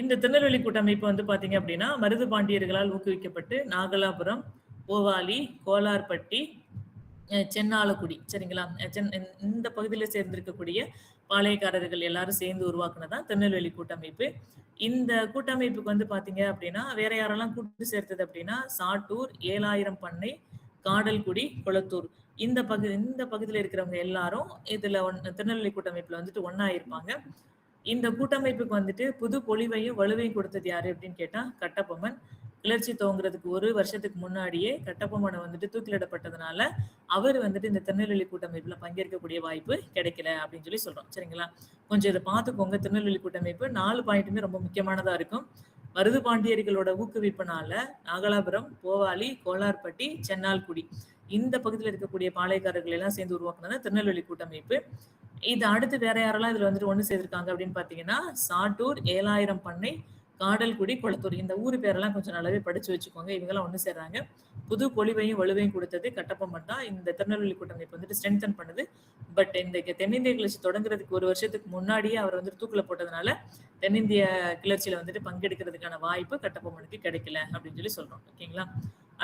இந்த திருநெல்வேலி கூட்டமைப்பு வந்து பாத்தீங்க அப்படின்னா மருது பாண்டியர்களால் ஊக்குவிக்கப்பட்டு நாகலாபுரம், போவாலி, கோலார்பட்டி, சென்னாலக்குடி. சரிங்களா? இந்த பகுதியில சேர்ந்திருக்கக்கூடிய பாளையக்காரர்கள் எல்லாரும் சேர்ந்து உருவாக்குனதான் திருநெல்வேலி கூட்டமைப்பு. இந்த கூட்டமைப்புக்கு வந்து பாத்தீங்க அப்படின்னா வேற யாரெல்லாம் கூட்டு சேர்த்தது அப்படின்னா சாட்டூர், 7000 பண்ணை, காடல்குடி, கொளத்தூர் இந்த பகுதியில இருக்கிறவங்க எல்லாரும் இதுல திருநெல்வேலி கூட்டமைப்புல வந்துட்டு ஒண்ணா இருப்பாங்க. இந்த கூட்டமைப்புக்கு வந்துட்டு புது பொலிவையும் வலுவையும் கொடுத்தது யாரு அப்படின்னு கேட்டா கட்டபொம்மன். கிளர்ச்சி துவங்குறதுக்கு 1 வருஷத்துக்கு முன்னாடியே கட்டபொம்மன வந்துட்டு தூக்கிலிடப்பட்டதுனால, அவரு வந்துட்டு இந்த திருநெல்வேலி கூட்டமைப்புல பங்கேற்கக்கூடிய வாய்ப்பு கிடைக்கல அப்படின்னு சொல்லி சொல்றோம். சரிங்களா? கொஞ்சம் இத பார்த்துக்கோங்க. திருநெல்வேலி கூட்டமைப்பு 4 பாயிண்ட்டுமே ரொம்ப முக்கியமானதா இருக்கும். மருது பாண்டியர்களோட ஊக்குவிப்புனால நாகலாபுரம், போவாலி, கோலார்பட்டி, சென்னால்குடி இந்த பகுதியில இருக்கக்கூடிய பாளையக்காரர்கள் எல்லாம் சேர்ந்து உருவாக்குனது திருநெல்வேலி கூட்டமைப்பு. இது அடுத்து வேற யாரெல்லாம் இதுல வந்துட்டு ஒண்ணு சேர்ந்திருக்காங்க அப்படின்னு பாத்தீங்கன்னா, சாட்டூர், 7000 பண்ணை, காடல்குடி, கொளத்தூர் இந்த ஊர் பேரெல்லாம் கொஞ்சம் நல்லாவே படிச்சு வச்சுக்கோங்க. இவங்கெல்லாம் ஒண்ணு சேர்றாங்க. புது பொலிவையும் வலுவையும் கொடுத்தது கட்டபொம்மன் தான். இந்த திருநெல்வேலி கூட்டமைப்பு வந்துட்டு ஸ்ட்ரென்தன் பண்ணுது. பட் இந்த தென்னிந்திய கிளர்ச்சி தொடங்குறதுக்கு 1 வருஷத்துக்கு முன்னாடியே அவர் வந்து தூக்குல போட்டதுனால, தென்னிந்திய கிளர்ச்சியில வந்துட்டு பங்கெடுக்கிறதுக்கான வாய்ப்பு கட்டபொம்மனுக்கு கிடைக்கல அப்படின்னு சொல்லி சொல்றோம். ஓகேங்களா?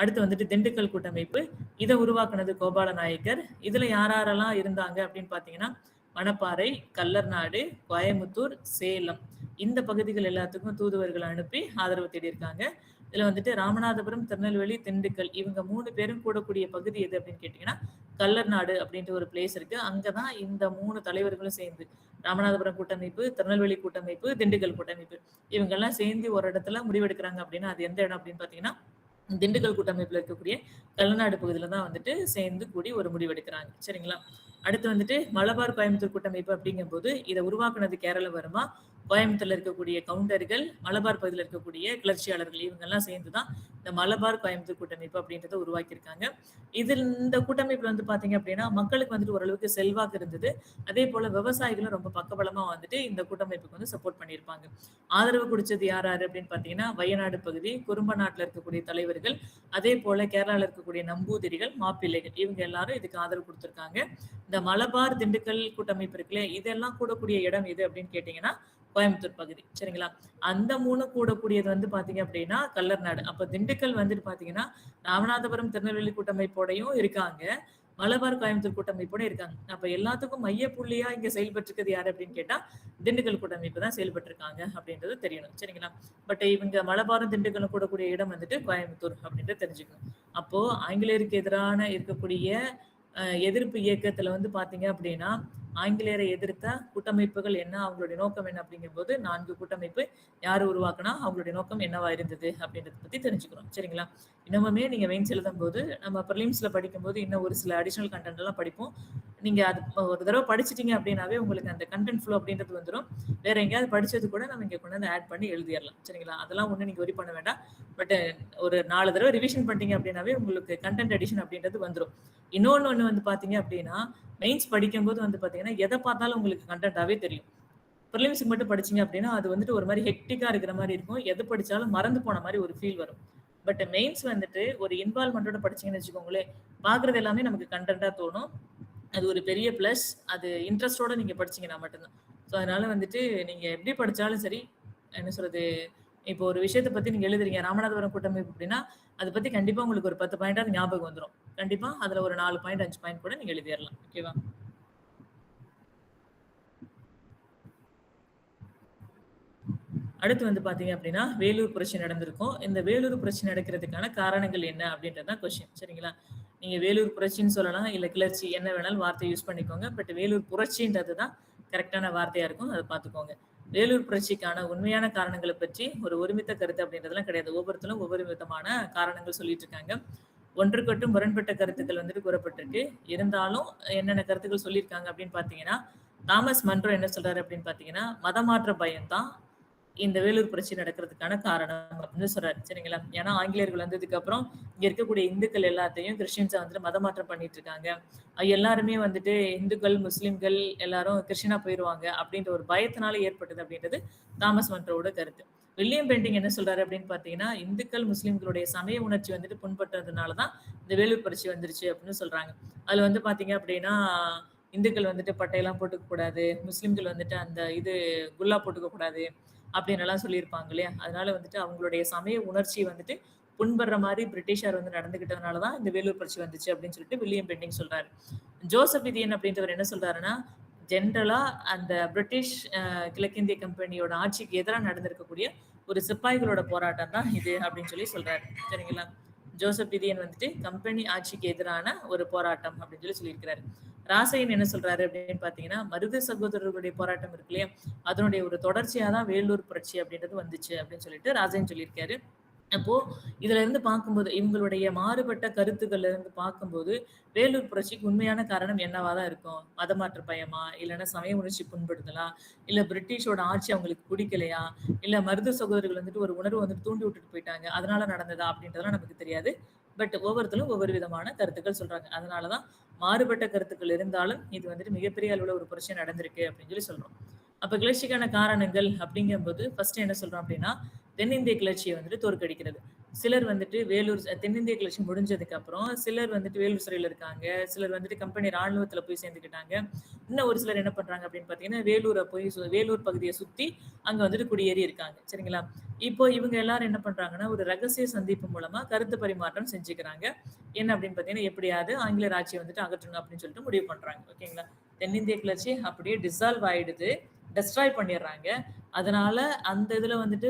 அடுத்து வந்துட்டு திண்டுக்கல் கூட்டமைப்பு. இதை உருவாக்குனது கோபால நாயக்கர். இதுல யாரெல்லாம் இருந்தாங்க அப்படின்னு பாத்தீங்கன்னா, மணப்பாறை, கல்லர்நாடு, கோயமுத்தூர், சேலம் இந்த பகுதிகள் எல்லாத்துக்கும் தூதுவர்கள் அனுப்பி ஆதரவு தேடியிருக்காங்க. இதுல வந்துட்டு ராமநாதபுரம், திருநெல்வேலி, திண்டுக்கல் இவங்க 3 பேரும் கூடக்கூடிய பகுதி எது அப்படின்னு கேட்டீங்கன்னா, கல்லர்நாடு அப்படின்ற ஒரு பிளேஸ் இருக்கு. அங்கதான் இந்த 3 தலைவர்களும் சேர்ந்து ராமநாதபுரம் கூட்டமைப்பு, திருநெல்வேலி கூட்டமைப்பு, திண்டுக்கல் கூட்டமைப்பு இவங்க எல்லாம் சேர்ந்து ஒரு இடத்துல முடிவெடுக்கிறாங்க அப்படின்னா அது எந்த இடம் அப்படின்னு பாத்தீங்கன்னா, திண்டுக்கல் கூட்டமைப்புல இருக்கக்கூடிய கல்லநாடு பகுதியில தான் வந்துட்டு சேர்ந்து கூடி ஒரு முடிவெடுக்கிறாங்க. சரிங்களா? அடுத்து வந்துட்டு மலபார் கோயம்புத்தூர் கூட்டமைப்பு அப்படிங்கும்போது இதை உருவாக்குனது கேரளவர்மா, கோயம்புத்தூர்ல இருக்கக்கூடிய கவுண்டர்கள், மலபார் பகுதியில் இருக்கக்கூடிய கிளர்ச்சியாளர்கள் இவங்க எல்லாம் சேர்ந்துதான் இந்த மலபார் கோயம்புத்தூர் கூட்டமைப்பு அப்படின்றத உருவாக்கியிருக்காங்க. இதில் இந்த கூட்டமைப்புல வந்து பாத்தீங்க அப்படின்னா மக்களுக்கு வந்துட்டு ஓரளவுக்கு செல்வாக்கு இருந்தது. அதே போல விவசாயிகளும் ரொம்ப பக்கபலமா வந்துட்டு இந்த கூட்டமைப்புக்கு வந்து சப்போர்ட் பண்ணியிருப்பாங்க. ஆதரவு குடிச்சது யார் யாரு அப்படின்னு பாத்தீங்கன்னா, வயநாடு பகுதி, குறும்ப நாட்டுல இருக்கக்கூடிய தலைவர்கள், அதே போல கேரளால இருக்கக்கூடிய நம்பூதிரிகள், மாப்பிள்ளைகள் இவங்க எல்லாரும் இதுக்கு ஆதரவு கொடுத்திருக்காங்க. இந்த மலபார் திண்டுக்கல் கூட்டமைப்பு இருக்குல்ல, இதெல்லாம் கூடக்கூடிய இடம் எது அப்படின்னு கேட்டீங்கன்னா, கோயம்புத்தூர் பகுதி. சரிங்களா? அந்த 3 கூடக்கூடியது வந்து பாத்தீங்க அப்படின்னா கல்லர்நாடு. அப்ப திண்டுக்கல் வந்துட்டு பாத்தீங்கன்னா, ராமநாதபுரம் திருநெல்வேலி கூட்டமைப்போடையும் இருக்காங்க. மலபார் கோயம்புத்தூர் கூட்டமைப்போட இருக்காங்க. அப்ப எல்லாத்துக்கும் மையப்புள்ளியா இங்க செயல்பட்டிருக்கிறது யாரு அப்படின்னு கேட்டா, திண்டுக்கல் கூட்டமைப்பு தான் செயல்பட்டிருக்காங்க அப்படின்றது தெரியணும். சரிங்களா? பட் இவங்க மலபாரும் திண்டுக்கல்லும் கூடக்கூடிய இடம் வந்துட்டு கோயம்புத்தூர் அப்படின்றத தெரிஞ்சுக்கணும். அப்போ ஆங்கிலேயருக்கு எதிரான இருக்கக்கூடிய எதிர்ப்பு இயக்கத்துல வந்து பாத்தீங்க அப்படின்னா, ஆங்கிலேயரை எதிர்த்த கூட்டமைப்புகள் என்ன, அவங்களுடைய நோக்கம் என்ன அப்படிங்கும்போது 4 கூட்டமைப்பு யார் உருவாக்குனா, அவங்களுடைய நோக்கம் என்னவா இருந்தது அப்படின்றத பத்தி தெரிஞ்சுக்கிறோம். சரிங்களா? இன்னமுமே நீங்க மெயின்ஸ் எழுதும்போது, நம்ம பிரிலிம்ஸ்ல படிக்கும்போது இன்னும் ஒரு சில அடிஷனல் கண்டென்ட் எல்லாம் படிப்போம். நீங்க அது ஒரு தடவை படிச்சிட்டீங்க அப்படின்னாவே உங்களுக்கு அந்த கண்டென்ட் ஃப்ளோ அப்படின்றது வந்துரும். வேற எங்கேயாவது படிச்சது கூட நம்ம இங்க கொண்டு வந்து ஆட் பண்ணி எழுதிரலாம். சரிங்களா? அதெல்லாம் ஒண்ணும் நீங்க வொரி பண்ண வேண்டாம். பட் ஒரு 4 தடவை ரிவிஷன் பண்ணிட்டீங்க அப்படின்னாவே உங்களுக்கு கண்டென்ட் அடிஷன் அப்படின்றது வந்துரும். இன்னொன்னு வந்து பாத்தீங்க அப்படின்னா, மெயின்ஸ் படிக்கும்போது வந்து பாத்தீங்கன்னா, எதை பார்த்தாலும் உங்களுக்கு கண்டென்ட்டாவே தெரியும். பிரிலிம்ஸ்க்கு மட்டும் படிச்சீங்க அப்படின்னா, அது வந்துட்டு ஒரு மாரி ஹெக்டிக்கா இருக்கிற மாரி இருக்கும். எது படிச்சாலும் மறந்து போன மாரி ஒரு ஃபீல் வரும். பட் மெயின்ஸ் வந்துட்டு ஒரு இன்வால்வ்மென்ட்டோட படிச்சீங்கன்னு வச்சுக்கோங்களேன், பார்க்குறது எல்லாமே நமக்கு கண்டென்ட்டா தோணும். அது ஒரு பெரிய பிளஸ். அது இன்ட்ரெஸ்ட்டோட நீங்க படிச்சீங்கன்னா மட்டும் தான். ஸோ அதனால வந்துட்டு நீங்க எப்படி படிச்சாலும் சரி, என்ன சொல்றது, இப்போ ஒரு விஷயத்த பத்தி நீங்க எழுதுறீங்க, ராமநாதபுரம் கூட்டமைப்பு அப்படின்னா, அத பத்தி கண்டிப்பா உங்களுக்கு ஒரு 10 பாயிண்டாவது ஞாபகம் வந்துரும். கண்டிப்பா அதுல ஒரு 4 பாயிண்ட், 5 பாயிண்ட் கூட நீங்க எழுதிறலாம். ஓகேவா? அடுத்து வந்து பாத்தீங்க அப்படின்னா, வேலூர் புரட்சி நடந்திருக்கும். இந்த வேலூர் புரட்சி நடக்கிறதுக்கான காரணங்கள் என்ன அப்படின்றது தான் கொஸ்டின். சரிங்களா? நீங்க வேலூர் புரட்சின்னு சொல்லலாம், இல்ல கிளர்ச்சி என்ன வேணாலும் வார்த்தை யூஸ் பண்ணிக்கோங்க. பட் வேலூர் புரட்சின்றது தான் கரெக்ட்டான வார்த்தையா இருக்கும். அத பார்த்துக்கோங்க. வேலூர் புரட்சிக்கான உண்மையான காரணங்கள பற்றி ஒரு ஒருமித்த கருத்து அப்படின்றதெல்லாம் கிடையாது. ஒவ்வொருத்தரும் ஒவ்வொரு விதமான காரணங்கள் சொல்லிட்டு இருக்காங்க. ஒன்றுக்கட்டும் முரண்பட்ட கருத்துக்கள் வந்துட்டு கூறப்பட்டிருக்கு. இருந்தாலும் என்னென்ன கருத்துக்கள் சொல்லியிருக்காங்க அப்படின்னு பார்த்தீங்கன்னா, தாமஸ் மன்றோ என்ன சொல்றாரு அப்படின்னு பார்த்தீங்கன்னா, மதமாற்ற பயம் தான் இந்த வேலூர் புரட்சி நடக்கிறதுக்கான காரணம் அப்படின்னு சொல்றாரு. சரிங்களா? ஏன்னா ஆங்கிலேயர்கள் வந்ததுக்கு அப்புறம் இங்க இருக்கக்கூடிய இந்துக்கள் எல்லாத்தையும் கிறிஸ்டியன்ஸா வந்துட்டு மதமாற்றம் பண்ணிட்டு இருக்காங்க. எல்லாருமே வந்துட்டு இந்துக்கள், முஸ்லிம்கள் எல்லாரும் கிறிஸ்டியனா போயிருவாங்க அப்படின்ற ஒரு பயத்தினால ஏற்பட்டது அப்படின்றது தாமஸ் மன்றோட கருத்து. வில்லியம் பெண்டிங் என்ன சொல்றாரு அப்படின்னு பார்த்தீங்கன்னா, இந்துக்கள், முஸ்லிம்களுடைய சமய உணர்ச்சி வந்துட்டு புண்பட்டதுனால தான் இந்த வேலூர் புரட்சி வந்துருச்சு அப்படின்னு சொல்றாங்க. அதுல வந்து பார்த்தீங்க அப்படின்னா, இந்துக்கள் வந்துட்டு பட்டையெல்லாம் போட்டுக்க கூடாது, முஸ்லிம்கள் வந்துட்டு அந்த குல்லா போட்டுக்க கூடாது அப்படின்னு எல்லாம் சொல்லியிருப்பாங்க இல்லையா? அதனால வந்துட்டு அவங்களுடைய சமய உணர்ச்சி வந்துட்டு புண்படுற மாரி பிரிட்டிஷார் வந்து நடந்துக்கிட்டதுனால தான் இந்த வேலூர் புரட்சி வந்துச்சு அப்படின்னு சொல்லிட்டு வில்லியம் பெண்டிங் சொல்றாரு. ஜோசப் இதியன் அப்படின்றவர் என்ன சொல்றாருன்னா, ஜென்ரலா அந்த பிரிட்டிஷ் கிழக்கிந்திய கம்பெனியோட ஆட்சிக்கு எதிரா நடந்திருக்கக்கூடிய ஒரு சிப்பாய்களோட போராட்டம் தான் இது அப்படின்னு சொல்லி சொல்றாரு. சரிங்களா? ஜோசப் பிதியன் வந்துட்டு கம்பெனி ஆட்சிக்கு எதிரான ஒரு போராட்டம் அப்படின்னு சொல்லியிருக்கிறாரு. ராசையன் என்ன சொல்றாரு அப்படின்னு பாத்தீங்கன்னா, மருது சகோதரர்களுடைய போராட்டம் இருக்கு இல்லையா, அதனுடைய ஒரு தொடர்ச்சியா தான் வேலூர் புரட்சி அப்படின்றது வந்துச்சு அப்படின்னு சொல்லிட்டு ராசையன் சொல்லியிருக்காரு. அப்போ இதுல இருந்து பார்க்கும்போது, இவங்களுடைய மாறுபட்ட கருத்துக்கள்ல இருந்து பார்க்கும்போது, வேலூர் புரட்சிக்கு உண்மையான காரணம் என்னவா தான் இருக்கும்? மதமாற்ற பயமா? இல்லன்னா சமய உணர்ச்சி புண்படுதலா? இல்ல பிரிட்டிஷோட ஆட்சி அவங்களுக்கு பிடிக்கலையா? இல்ல மருது சகோதரர்கள் வந்துட்டு ஒரு உணர்வு வந்துட்டு தூண்டி விட்டுட்டு போயிட்டாங்க. அதனால நடந்ததா? அப்படின்றதெல்லாம் நமக்கு தெரியாது. பட் ஒவ்வொருத்தரும் ஒவ்வொரு விதமான கருத்துக்கள் சொல்றாங்க. அதனால தான் மாறுபட்ட கருத்துக்கள் இருந்தாலும், இது வந்துட்டு மிகப்பெரிய அளவுல ஒரு புரட்சி நடந்திருக்கு அப்படின்னு சொல்றோம். அப்ப கிளர்ச்சிக்கான காரணங்கள் அப்படிங்கும்போது, ஃபர்ஸ்ட் என்ன சொல்றோம் அப்படின்னா, தென்னிந்திய கிளர்ச்சிய வந்துட்டு தோற்கடிக்கிறது. சிலர் வந்துட்டு வேலூர் தென்னிந்திய கிளர்ச்சி முடிஞ்சதுக்கு அப்புறம், சிலர் வந்துட்டு வேலூர் சிறையில இருக்காங்க. சிலர் வந்துட்டு கம்பெனி ராணுவத்துல போய் சேர்ந்துக்கிட்டாங்க. இன்னும் ஒரு சிலர் என்ன பண்றாங்க அப்படின்னு பார்த்தீங்கன்னா, வேலூர போய் வேலூர் பகுதிய சுத்தி அங்க வந்துட்டு குடியேறி இருக்காங்க. சரிங்களா? இப்போ இவங்க எல்லாரும் என்ன பண்றாங்கன்னா, ஒரு ரகசிய சந்திப்பு மூலமா கருத்து பரிமாற்றம் செஞ்சுக்கிறாங்க. என்ன அப்படின்னு பார்த்தீங்கன்னா, எப்படியாவது ஆங்கிலேயர் ஆட்சிய வந்துட்டு அகற்றணும் அப்படின்னு சொல்லிட்டு முடிவு பண்றாங்க. ஓகேங்களா? தென்னிந்திய கிளர்ச்சி அப்படியே டிசால்வ் ஆயிடுது. டெஸ்ட்ராய் பண்ணிடுறாங்க. அதனால அந்த இதுல வந்துட்டு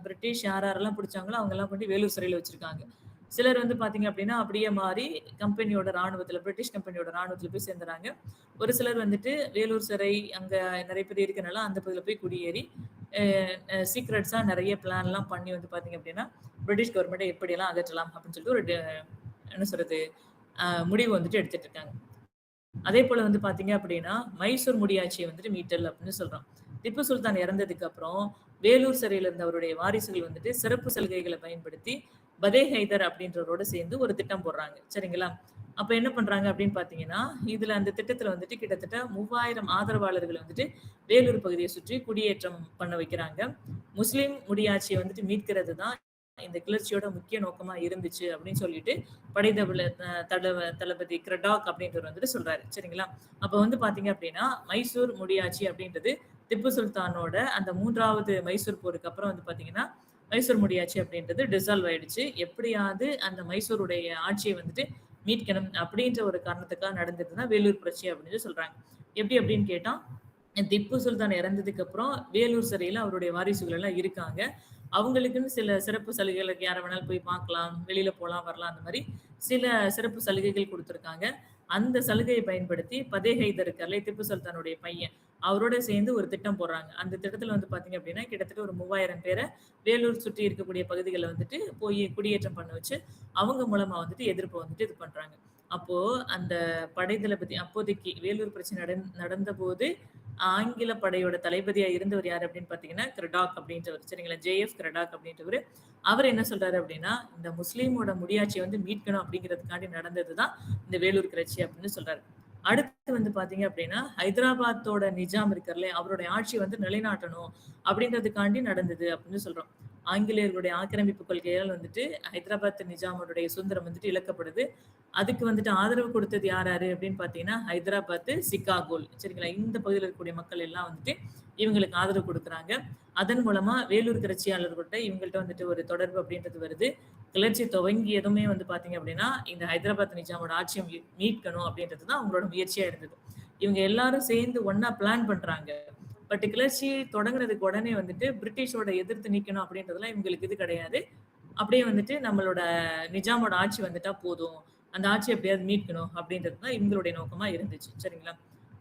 பிரிட்டிஷ் யார் யாரெல்லாம் பிடிச்சாங்களோ அவங்கலாம் கொண்டு வேலூர் சிறையில வச்சிருக்காங்க. சிலர் வந்து பார்த்தீங்க அப்படின்னா, அப்படியே மாறி கம்பெனியோட ராணுவத்துல பிரிட்டிஷ் கம்பெனியோட ராணுவத்துல போய் சேர்ந்துறாங்க. ஒரு சிலர் வந்துட்டு வேலூர் சிறை அங்க நெறைய பேர் இருக்கனால அந்த பகுதியில போய் குடியேறி அ அ சீக்ரெட்ஸா நெறைய பிளான்லாம் பண்ணி வந்து பார்த்தீங்க அப்படின்னா, பிரிட்டிஷ் கவர்மெண்ட்ட எப்படியெல்லாம் அகற்றலாம் அப்படின்னு சொல்லிட்டு ஒரு என்ன சொல்றது? முடிவு வந்துட்டு எடுத்துட்டு இருக்காங்க. அதே போல வந்து பார்த்தீங்க அப்படின்னா, மைசூர் முடியாட்சிய வந்துட்டு மீட்டல் அப்படின்னு சொல்றோம். திப்பு சுல்தான் இறந்ததுக்கு அப்புறம், வேலூர் சிறையில இருந்த அவருடைய வாரிசுகள் வந்துட்டு சிறப்பு சலுகைகள பயன்படுத்தி, பதே ஹைதர் அப்படின்றவரோட சேர்ந்து ஒரு திட்டம் போடுறாங்க. சரிங்களா? அப்ப என்ன பண்றாங்க அப்படின்னு பார்த்தீங்கன்னா, இதுல அந்த திட்டத்துல வந்துட்டு கிட்டத்தட்ட 3000 ஆதரவாளர்கள வந்துட்டு வேலூர் பகுதிய சுற்றி குடியேற்றம் பண்ண வைக்கிறாங்க. முஸ்லிம் முடியாட்சிய வந்துட்டு மீட்கிறது தான் இந்த கிளர்ச்சியோட முக்கிய நோக்கமா இருந்துச்சு அப்படின்னு சொல்லிட்டு படைத்தளபதி தளபதி கிரடாக் அப்படின்றவர் வந்துட்டு சொல்றாரு. சரிங்களா? அப்ப வந்து பாத்தீங்க அப்படின்னா, மைசூர் முடியாட்சி அப்படின்றது திப்பு சுல்தானோட அந்த 3வது மைசூர் போருக்கு அப்புறம் வந்து பாத்தீங்கன்னா, மைசூர் முடியாட்சி அப்படின்றது டிசால்வ் ஆயிடுச்சு. எப்படியாவது அந்த மைசூருடைய ஆட்சிய வந்துட்டு மீட்கணும் அப்படின்ற ஒரு காரணத்துக்காக நடந்தது தான் வேலூர் புரட்சி அப்படின்னு சொல்றாங்க. எப்படி அப்படின்னு கேட்டா, திப்பு சுல்தான் இறந்ததுக்கு அப்புறம் வேலூர் சிறையில அவருடைய வாரிசுகள் எல்லாம் இருக்காங்க. அவங்களுக்குன்னு சில சிறப்பு சலுகைகளுக்கு யார வேணாலும் போய் பார்க்கலாம், வெளியில போலாம், வரலாம் அந்த மாரி சில சிறப்பு சலுகைகள் குடுத்துருக்காங்க. அந்த சலுகைய பயன்படுத்தி பதே ஹைதர் இருக்கார்ல, திப்பு சுல்தானுடைய பையன். அவரோட சேர்ந்து ஒரு திட்டம் போடுறாங்க. அந்த திட்டத்துல வந்து பார்த்தீங்க அப்டின்னா, கிட்டத்தட்ட ஒரு 3000 பேர வேலூர் சுற்றி இருக்கக்கூடிய பகுதிகள்ல வந்துட்டு போய் குடியேற்றம் பண்ண வச்சு, அவங்க மூலமா வந்துட்டு எதிர்ப்ப வந்துட்டு இது பண்றாங்க. அப்போ அந்த படை தளபதி அப்போதைக்கு வேலூர் பிரச்சனை நடந்தபோது, ஆங்கில படையோட தளபதியா இருந்தவர் யாரு அப்படின்னு பார்த்தீங்கன்னா, கிரடாக் அப்படின்றவர். சரிங்களா? ஜே.எஃப் கிரடாக் அப்படின்றவரு. அவர் என்ன சொல்றாரு அப்படின்னா, இந்த முஸ்லீமோட முடியாட்சிய வந்து மீட்கணும் அப்படிங்கிறதுக்காண்டி நடந்தது தான் இந்த வேலூர் கிளர்ச்சி அப்படின்னு சொல்றாரு. அடுத்து வந்து பார்த்தீங்க அப்படின்னா, ஹைதராபாத்தோட நிஜாம் இருக்கார்ல, அவருடைய ஆட்சிய வந்து நிலைநாட்டணும் அப்படின்றதுக்காண்டி நடந்தது அப்படின்னு சொல்றோம். ஆங்கிலேயர்களுடைய ஆக்கிரமிப்பு கொள்கையால் வந்துட்டு ஹைதராபாத் நிஜாமுடைய சுதந்திரம் வந்துட்டு இழக்கப்படுது. அதுக்கு வந்துட்டு ஆதரவு கொடுத்தது யார் யாரு அப்படின்னு பார்த்தீங்கன்னா, ஹைதராபாத்து, சிக்காகோல். சரிங்களா? இந்த பகுதியில இருக்கக்கூடிய மக்கள் எல்லாம் வந்துட்டு இவங்களுக்கு ஆதரவு குடுக்குறாங்க. அதன் மூலமா வேலூர் கிளர்ச்சியாளர்கள்ட்ட இவங்கள்ட்ட வந்துட்டு ஒரு தொடர்பு அப்படின்றது வருது. கிளர்ச்சி துவங்கியதுமே வந்து பார்த்தீங்க அப்படின்னா, இந்த ஹைதராபாத் நிஜாமோட ஆட்சிய மீட்கணும் அப்படின்றது தான் அவங்களோட முயற்சியா இருந்தது. இவங்க எல்லாரும் சேர்ந்து ஒண்ணா பிளான் பண்றாங்க. பட் கிளர்ச்சி தொடங்குனதுக்கு உடனே வந்துட்டு பிரிட்டிஷோட எதிர்த்து நிக்கணும் அப்படின்றதெல்லாம் இவங்களுக்கு இது கிடையாது. அப்படியே வந்துட்டு நம்மளோட நிஜாமோட ஆட்சி வந்துட்டா போதும். அந்த ஆட்சிய எப்படியாவது மீட்கணும் அப்படின்றது தான் இவங்களுடைய நோக்கமா இருந்துச்சு. சரிங்களா?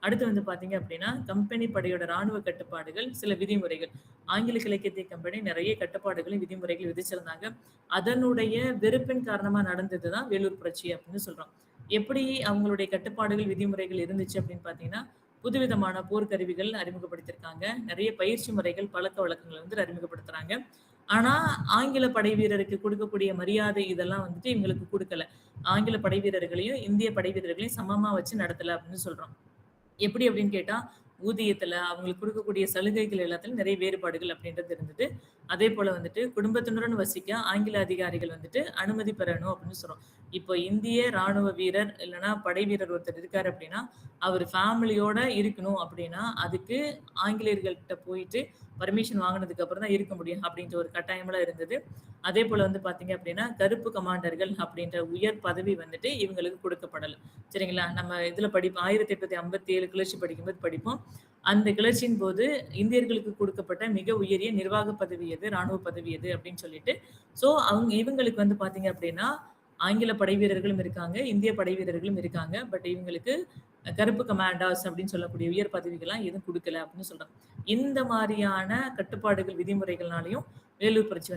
அடுத்து வந்து பார்த்தீங்க அப்படின்னா, கம்பெனி படையோட ராணுவ கட்டுப்பாடுகள், சில விதிமுறைகள். ஆங்கில கிழக்கிந்திய கம்பெனி நெறைய கட்டுப்பாடுகளும், விதிமுறைகள் விதிச்சிருந்தாங்க. அதனுடைய வெறுப்பின் காரணமா நடந்தது தான் வேலூர் புரட்சி அப்படின்னு சொல்றோம். எப்படி அவங்களுடைய கட்டுப்பாடுகள், விதிமுறைகள் இருந்துச்சு அப்படின்னு பார்த்தீங்கன்னா, புதுவிதமான போர்க்கருவிகள் அறிமுகப்படுத்தியிருக்காங்க. நெறைய பயிற்சி முறைகள், பழக்கவழக்கங்கள வந்து அறிமுகப்படுத்துறாங்க. ஆனா, ஆங்கில படை வீரருக்கு குடுக்கக்கூடிய மரியாதை இதெல்லாம் வந்துட்டு இவங்களுக்கு குடுக்கல. ஆங்கில படை வீரர்களையும், இந்திய படை வீரர்களையும் சமமா வச்சு நடத்தல அப்படின்னு சொல்றோம். எப்படி அப்படின்னு கேட்டா, ஊதியத்துல, அவங்களுக்கு குடுக்கக்கூடிய சலுகைகள் எல்லாத்துலயும் நெறைய வேறுபாடுகள் அப்படின்றது இருந்தது. அதேபோல வந்துட்டு குடும்பத்தினருடன் வசிக்க ஆங்கில அதிகாரிகள் வந்துட்டு அனுமதி பெறணும் அப்படின்னு சொல்றோம். இப்போ இந்திய ராணுவ வீரர் இல்லன்னா படை வீரர் ஒருத்தர் இருக்காரு அப்படின்னா, அவரு ஃபேமிலியோட இருக்கணும் அப்படின்னா, அதுக்கு ஆங்கிலேயர்கள்ட்ட போயிட்டு பர்மிஷன் வாங்குனதுக்கு அப்புறம் தான் இருக்க முடியும் அப்படின்ற ஒரு கட்டாயம்லாம் இருந்தது. அதேபோல வந்து பார்த்தீங்க அப்படின்னா, கருப்பு கமாண்டர்கள் அப்படின்ற உயர் பதவி வந்துட்டு இவங்களுக்கு குடுக்கப்படல. சரிங்களா? நம்ம இதுல 1857 கிளர்ச்சி படிக்கும்போது படிப்போம். அந்த கிளர்ச்சியின் போது இந்தியர்களுக்கு குடுக்கப்பட்ட மிக உயரிய நிர்வாக பதவி எது? ராணுவ பதவி எது? அப்படின்னு சொல்லிட்டு. ஸோ இவங்களுக்கு வந்து பார்த்தீங்க அப்படின்னா, ஆங்கில படை வீரர்களும் இருக்காங்க, இந்திய படை வீரர்களும் இருக்காங்க. பட் இவங்களுக்கு கருப்பு கமாண்டர்ஸ் அப்படின்னு சொல்லக்கூடிய உயர் பதவிகள்லாம் எதுவும் குடுக்கல அப்படின்னு சொல்றாங்க. இந்த மாரியான கட்டுப்பாடுகள், விதிமுறைகள்னாலயும் வேலூர் புரட்சி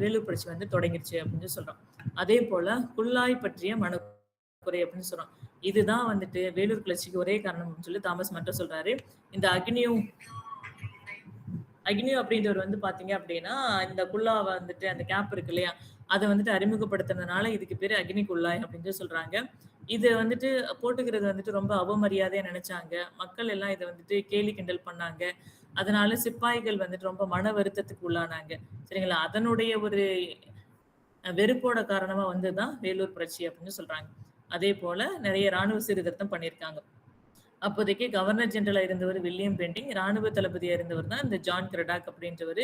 வேலூர் புரட்சி வந்து தொடங்கிருச்சு அப்படின்னு சொல்றோம். அதேபோல குல்லாய் பற்றிய மனக்குறை அப்படின்னு சொல்றோம். இதுதான் வந்துட்டு வேலூர் கிளர்ச்சிக்கு ஒரே காரணம் அப்படின்னு சொல்லி தாமஸ் மன்ரோ சொல்றாரு. இந்த அக்னியோ அப்படின்றவர் வந்து பாத்தீங்க அப்படின்னா, இந்த குல்லா வந்துட்டு அந்த கேப் இருக்கு இல்லையா? அத வந்துட்டு அறிமுகப்படுத்துனதுனால இதுக்கு பேரு அக்னி குல்லாய் அப்படின்னு சொல்றாங்க. இது வந்துட்டு போட்டுக்கிறது வந்துட்டு ரொம்ப அவமரியாதையா நெனச்சாங்க. மக்கள் எல்லாம் இத வந்துட்டு கேலி கிண்டல் பண்ணாங்க. அதனால சிப்பாய்கள் வந்துட்டு ரொம்ப மன வருத்தத்துக்கு உள்ளானாங்க. சரிங்களா? அதனுடைய ஒரு வெறுப்போட காரணமா வந்தது தான் வேலூர் புரட்சி அப்படின்னு சொல்றாங்க. அதேபோல நெறைய ராணுவ சீர்திருத்தம் பண்ணியிருக்காங்க. அப்போதைக்கு கவர்னர் ஜெனரலா இருந்தவர் வில்லியம் பெண்டிங், ராணுவ தளபதியா இருந்தவர் தான் இந்த ஜான் கிரடாக் அப்படின்றவரு.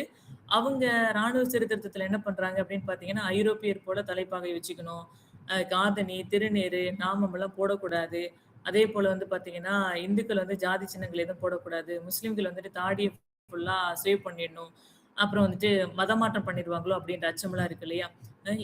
அவங்க ராணுவ சீர்திருத்தத்துல என்ன பண்றாங்க அப்படின்னு பார்த்தீங்கன்னா, ஐரோப்பியர் போல தலைப்பாகை வச்சுக்கணும். காதணி, திருநீறு, நாமம்லாம் போடக்கூடாது. அதேபோல வந்து பார்த்தீங்கன்னா, இந்துக்கள் வந்து ஜாதி சின்னங்கள் எதுவும் போடக்கூடாது. முஸ்லிம்கள் வந்துட்டு தாடிய ஃபுல்லா சேவ் பண்ணிடணும். அப்புறம் வந்துட்டு மதமாற்றம் பண்ணிருவாங்களோ அப்படின்ற அச்சமெல்லாம் இருக்கு இல்லையா?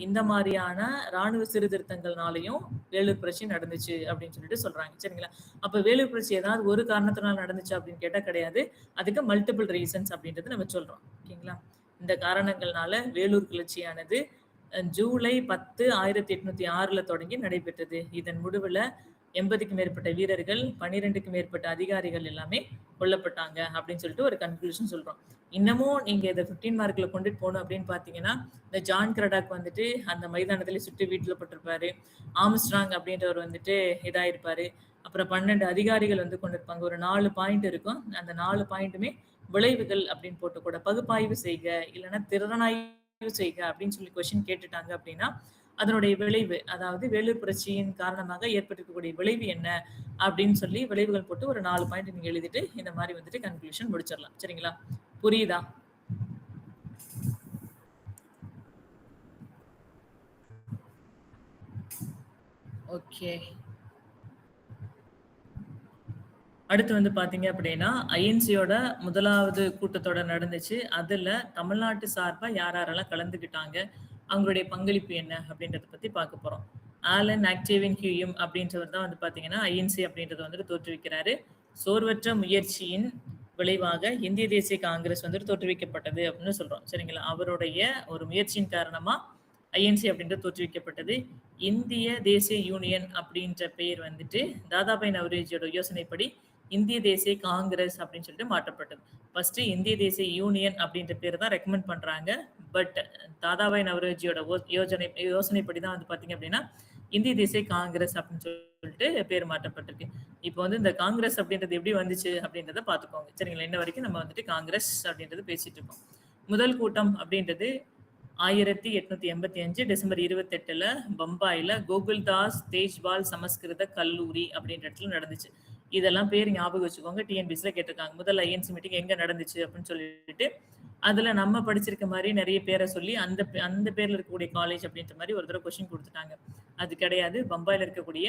இந்த மாரியான ராணுவ சீர்திருத்தங்கள்னாலயும் வேலூர் புரட்சி நடந்துச்சு அப்படின்னு சொல்லிட்டு சொல்றாங்க. சரிங்களா? அப்ப வேலூர் புரட்சி ஏதாவது ஒரு காரணத்தினால நடந்துச்சா அப்படின்னு கேட்டா கிடையாது. அதுக்கு மல்டிபிள் ரீசன்ஸ் அப்படின்றது நம்ம சொல்றோம். ஓகேங்களா? இந்த காரணங்கள்னால வேலூர் கிளர்ச்சியானது ஜூலை 10, 1806ல தொடங்கி நடைபெற்றது. இதன் முடிவுல 80க்கும் மேற்பட்ட வீரர்கள், 12க்கும் மேற்பட்ட அதிகாரிகள் எல்லாமே கொல்லப்பட்டாங்க அப்படின்னு சொல்லிட்டு ஒரு கன்க்ளூஷன் சொல்றோம். இன்னமும் நீங்க இத 15 மார்க்ல கொண்டுட்டு போணும் அப்படின்னு பார்த்தீங்கன்னா, இந்த ஜான் கிரடாக் வந்துட்டு அந்த மைதானத்திலே சுட்டு வீழ்த்தப்பட்டிருப்பாரு. பட்டிருப்பாரு. ஆம்ஸ்ட்ராங் அப்படின்றவர் வந்துட்டு இதாயிருப்பாரு. அப்புறம் 12 அதிகாரிகள் வந்து கொண்டிருப்பாங்க. ஒரு 4 பாயிண்ட் இருக்கும். அந்த 4 பாயிண்ட்டுமே விளைவுகள் அப்படின்னு போட்டு கூட பகுப்பாய்வு செய்க, இல்லன்னா திறனாய்வு செய்க அப்படின்னு சொல்லி கொஸ்டின் கேட்டுட்டாங்க அப்படின்னா, அதனுடைய விளைவு, அதாவது வேலூர் புரட்சியின் காரணமாக ஏற்பட்டிருக்கக்கூடிய விளைவு என்ன அப்படின்னு சொல்லி விளைவுகள் போட்டு ஒரு 4 பாயிண்ட் நீங்க எழுதிட்டு இந்த மாரி வந்துட்டு கன்க்ளூஷன் முடிச்சிடலாம். சரிங்களா? புரியுதா? ஓகே. அடுத்து வந்து பார்த்தீங்க அப்படின்னா, ஐஎன்சியோட முதலாவது கூட்டத்தொடர் நடந்துச்சு. அதுல தமிழ்நாட்டு சார்பா யார் யாரெல்லாம் கலந்துக்கிட்டாங்க? அவங்களுடைய பங்களிப்பு என்ன? அப்படின்றத பத்தி பார்க்க போறோம். ஆலன் ஆக்டேவியன் ஹியூம் அப்படின்றவர் தான் வந்து பார்த்தீங்கன்னா, ஐஎன்சி அப்படின்றத வந்துட்டு தோற்றுவிக்கிறாரு. சோர்வற்ற முயற்சியின் விளைவாக இந்திய தேசிய காங்கிரஸ் வந்துட்டு தோற்றுவிக்கப்பட்டது அப்படின்னு சொல்றோம். சரிங்களா? அவருடைய ஒரு முயற்சியின் காரணமா ஐஎன்சி அப்படின்றது தோற்றுவிக்கப்பட்டது. இந்திய தேசிய யூனியன் அப்படின்ற பெயர் வந்துட்டு தாதாபாய் நவரோஜியோட யோசனைப்படி இந்திய தேசிய காங்கிரஸ் அப்படின்னு சொல்லிட்டு மாற்றப்பட்டது. ஃபர்ஸ்ட் இந்திய தேசிய யூனியன் அப்படின்ற பேர் தான் ரெக்கமெண்ட் பண்றாங்க. பட் தாதாபாய் நவரோஜியோட யோசனைப்படி தான் வந்து பாத்தீங்க அப்படின்னா இந்திய தேசிய காங்கிரஸ் அப்படின்னு சொல்லிட்டு பேர் மாற்றப்பட்டிருக்கு. இப்போ வந்து இந்த காங்கிரஸ் அப்படின்றது எப்படி வந்துச்சு அப்படின்றத பாத்துக்கோங்க. சரிங்களா? இன்ன வரைக்கும் நம்ம வந்துட்டு காங்கிரஸ் அப்படின்றது பேசிட்டு இருக்கோம். முதல் கூட்டம் அப்படின்றது 1885 டிசம்பர் 28ல பம்பாயில கோகுல்தாஸ் தேஜ்பால் சமஸ்கிருத கல்லூரி அப்படின்ற இடத்துல நடந்துச்சு. இதெல்லாம் பேர் ஞாபகம் வச்சுக்கோங்க. டிஎன்பிஎஸ்ல கேட்டிருக்காங்க. முதல் ஐஎன்சி மீட்டிங் எங்க நடந்துச்சு அப்படின்னு சொல்லிட்டு, அதுல நம்ம படிச்சிருக்க மாதிரி நிறைய பேரை சொல்லி அந்த பேர்ல இருக்கக்கூடிய காலேஜ் அப்படின்ற மாதிரி ஒரு தடவை கொஸ்டின் கொடுத்துட்டாங்க. அது கிடையாது. பம்பாயில இருக்கக்கூடிய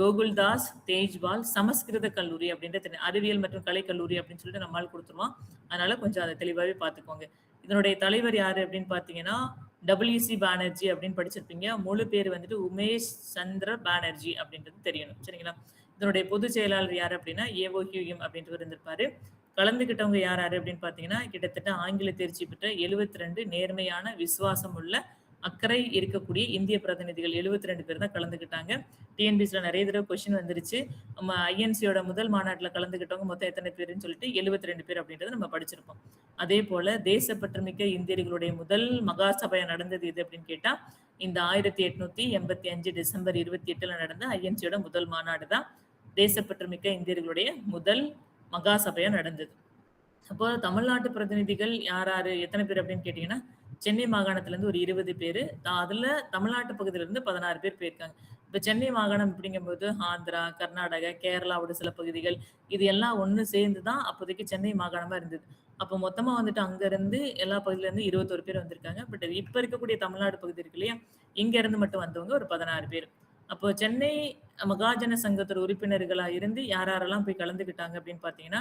கோகுல்தாஸ் தேஜ்பால் சமஸ்கிருத கல்லூரி அப்படின்ற அறிவியல் மற்றும் கலை கல்லூரி அப்படின்னு சொல்லிட்டு நம்மால் கொடுத்துருவோம். அதனால கொஞ்சம் அதை தெளிவாகவே பார்த்துக்கோங்க. இதனுடைய தலைவர் யாரு அப்படின்னு பார்த்தீங்கன்னா டபிள்யூசி பானர்ஜி அப்படின்னு படிச்சிருப்பீங்க. முழு பேர் வந்துட்டு உமேஷ் சந்திர பானர்ஜி அப்படின்றது தெரியணும். சரிங்களா? இதனுடைய பொதுச் செயலாளர் யாரு அப்படின்னா ஏஓ ஹியூம் அப்படின்றவர் இருந்திருப்பாரு. கலந்துகிட்டவங்க யார் யாரு அப்படின்னு பார்த்தீங்கன்னா கிட்டத்தட்ட ஆங்கில தேர்ச்சி பெற்ற 72 நேர்மையான விசுவாசம் உள்ள அக்கறை இருக்கக்கூடிய இந்திய பிரதிநிதிகள் 72 பேர் தான் கலந்துக்கிட்டாங்க. டிஎன்பிஎஸ்ல நிறைய தடவை கொஸ்டின் வந்துருச்சு. நம்ம ஐஎன்சியோட முதல் மாநாட்டில் கலந்துக்கிட்டவங்க மொத்தம் எத்தனை பேருன்னு சொல்லிட்டு 72 பேர் அப்படின்றத நம்ம படிச்சிருப்போம். அதே போல தேசப்பற்றுமிக்க இந்தியர்களுடைய முதல் மகா சபை நடந்தது எது அப்படின்னு கேட்டா இந்த 1885 டிசம்பர் 28ல நடந்த ஐஎன்சியோட முதல் மாநாடு தான் தேசப்பற்றுமிக்க இந்தியர்களுடைய முதல் மகா சபையா நடந்தது. அப்போ தமிழ்நாட்டு பிரதிநிதிகள் யார் யாரு எத்தனை பேர் அப்படின்னு கேட்டீங்கன்னா சென்னை மாகாணத்துல இருந்து ஒரு 20 பேரு. அதுல தமிழ்நாட்டு பகுதியில இருந்து 16 பேர் போயிருக்காங்க. இப்ப சென்னை மாகாணம் அப்படிங்கும்போது ஆந்திரா, கர்நாடகா, கேரளாவோட சில பகுதிகள் இது எல்லாம் ஒண்ணு சேர்ந்து தான் அப்போதைக்கு சென்னை மாகாணமா இருந்தது. அப்போ மொத்தமா வந்துட்டு அங்க இருந்து எல்லா பகுதியில இருந்து 21 பேர் வந்திருக்காங்க. பட் இப்ப இருக்கக்கூடிய தமிழ்நாடு பகுதி இருக்கு இல்லையா? இங்க இருந்து மட்டும் வந்தவங்க ஒரு 16 பேர். அப்போ சென்னை மகாஜன சங்கத்தோட உறுப்பினர்களா இருந்து யார் யாரெல்லாம் போய் கலந்துக்கிட்டாங்க அப்படின்னு பார்த்தீங்கன்னா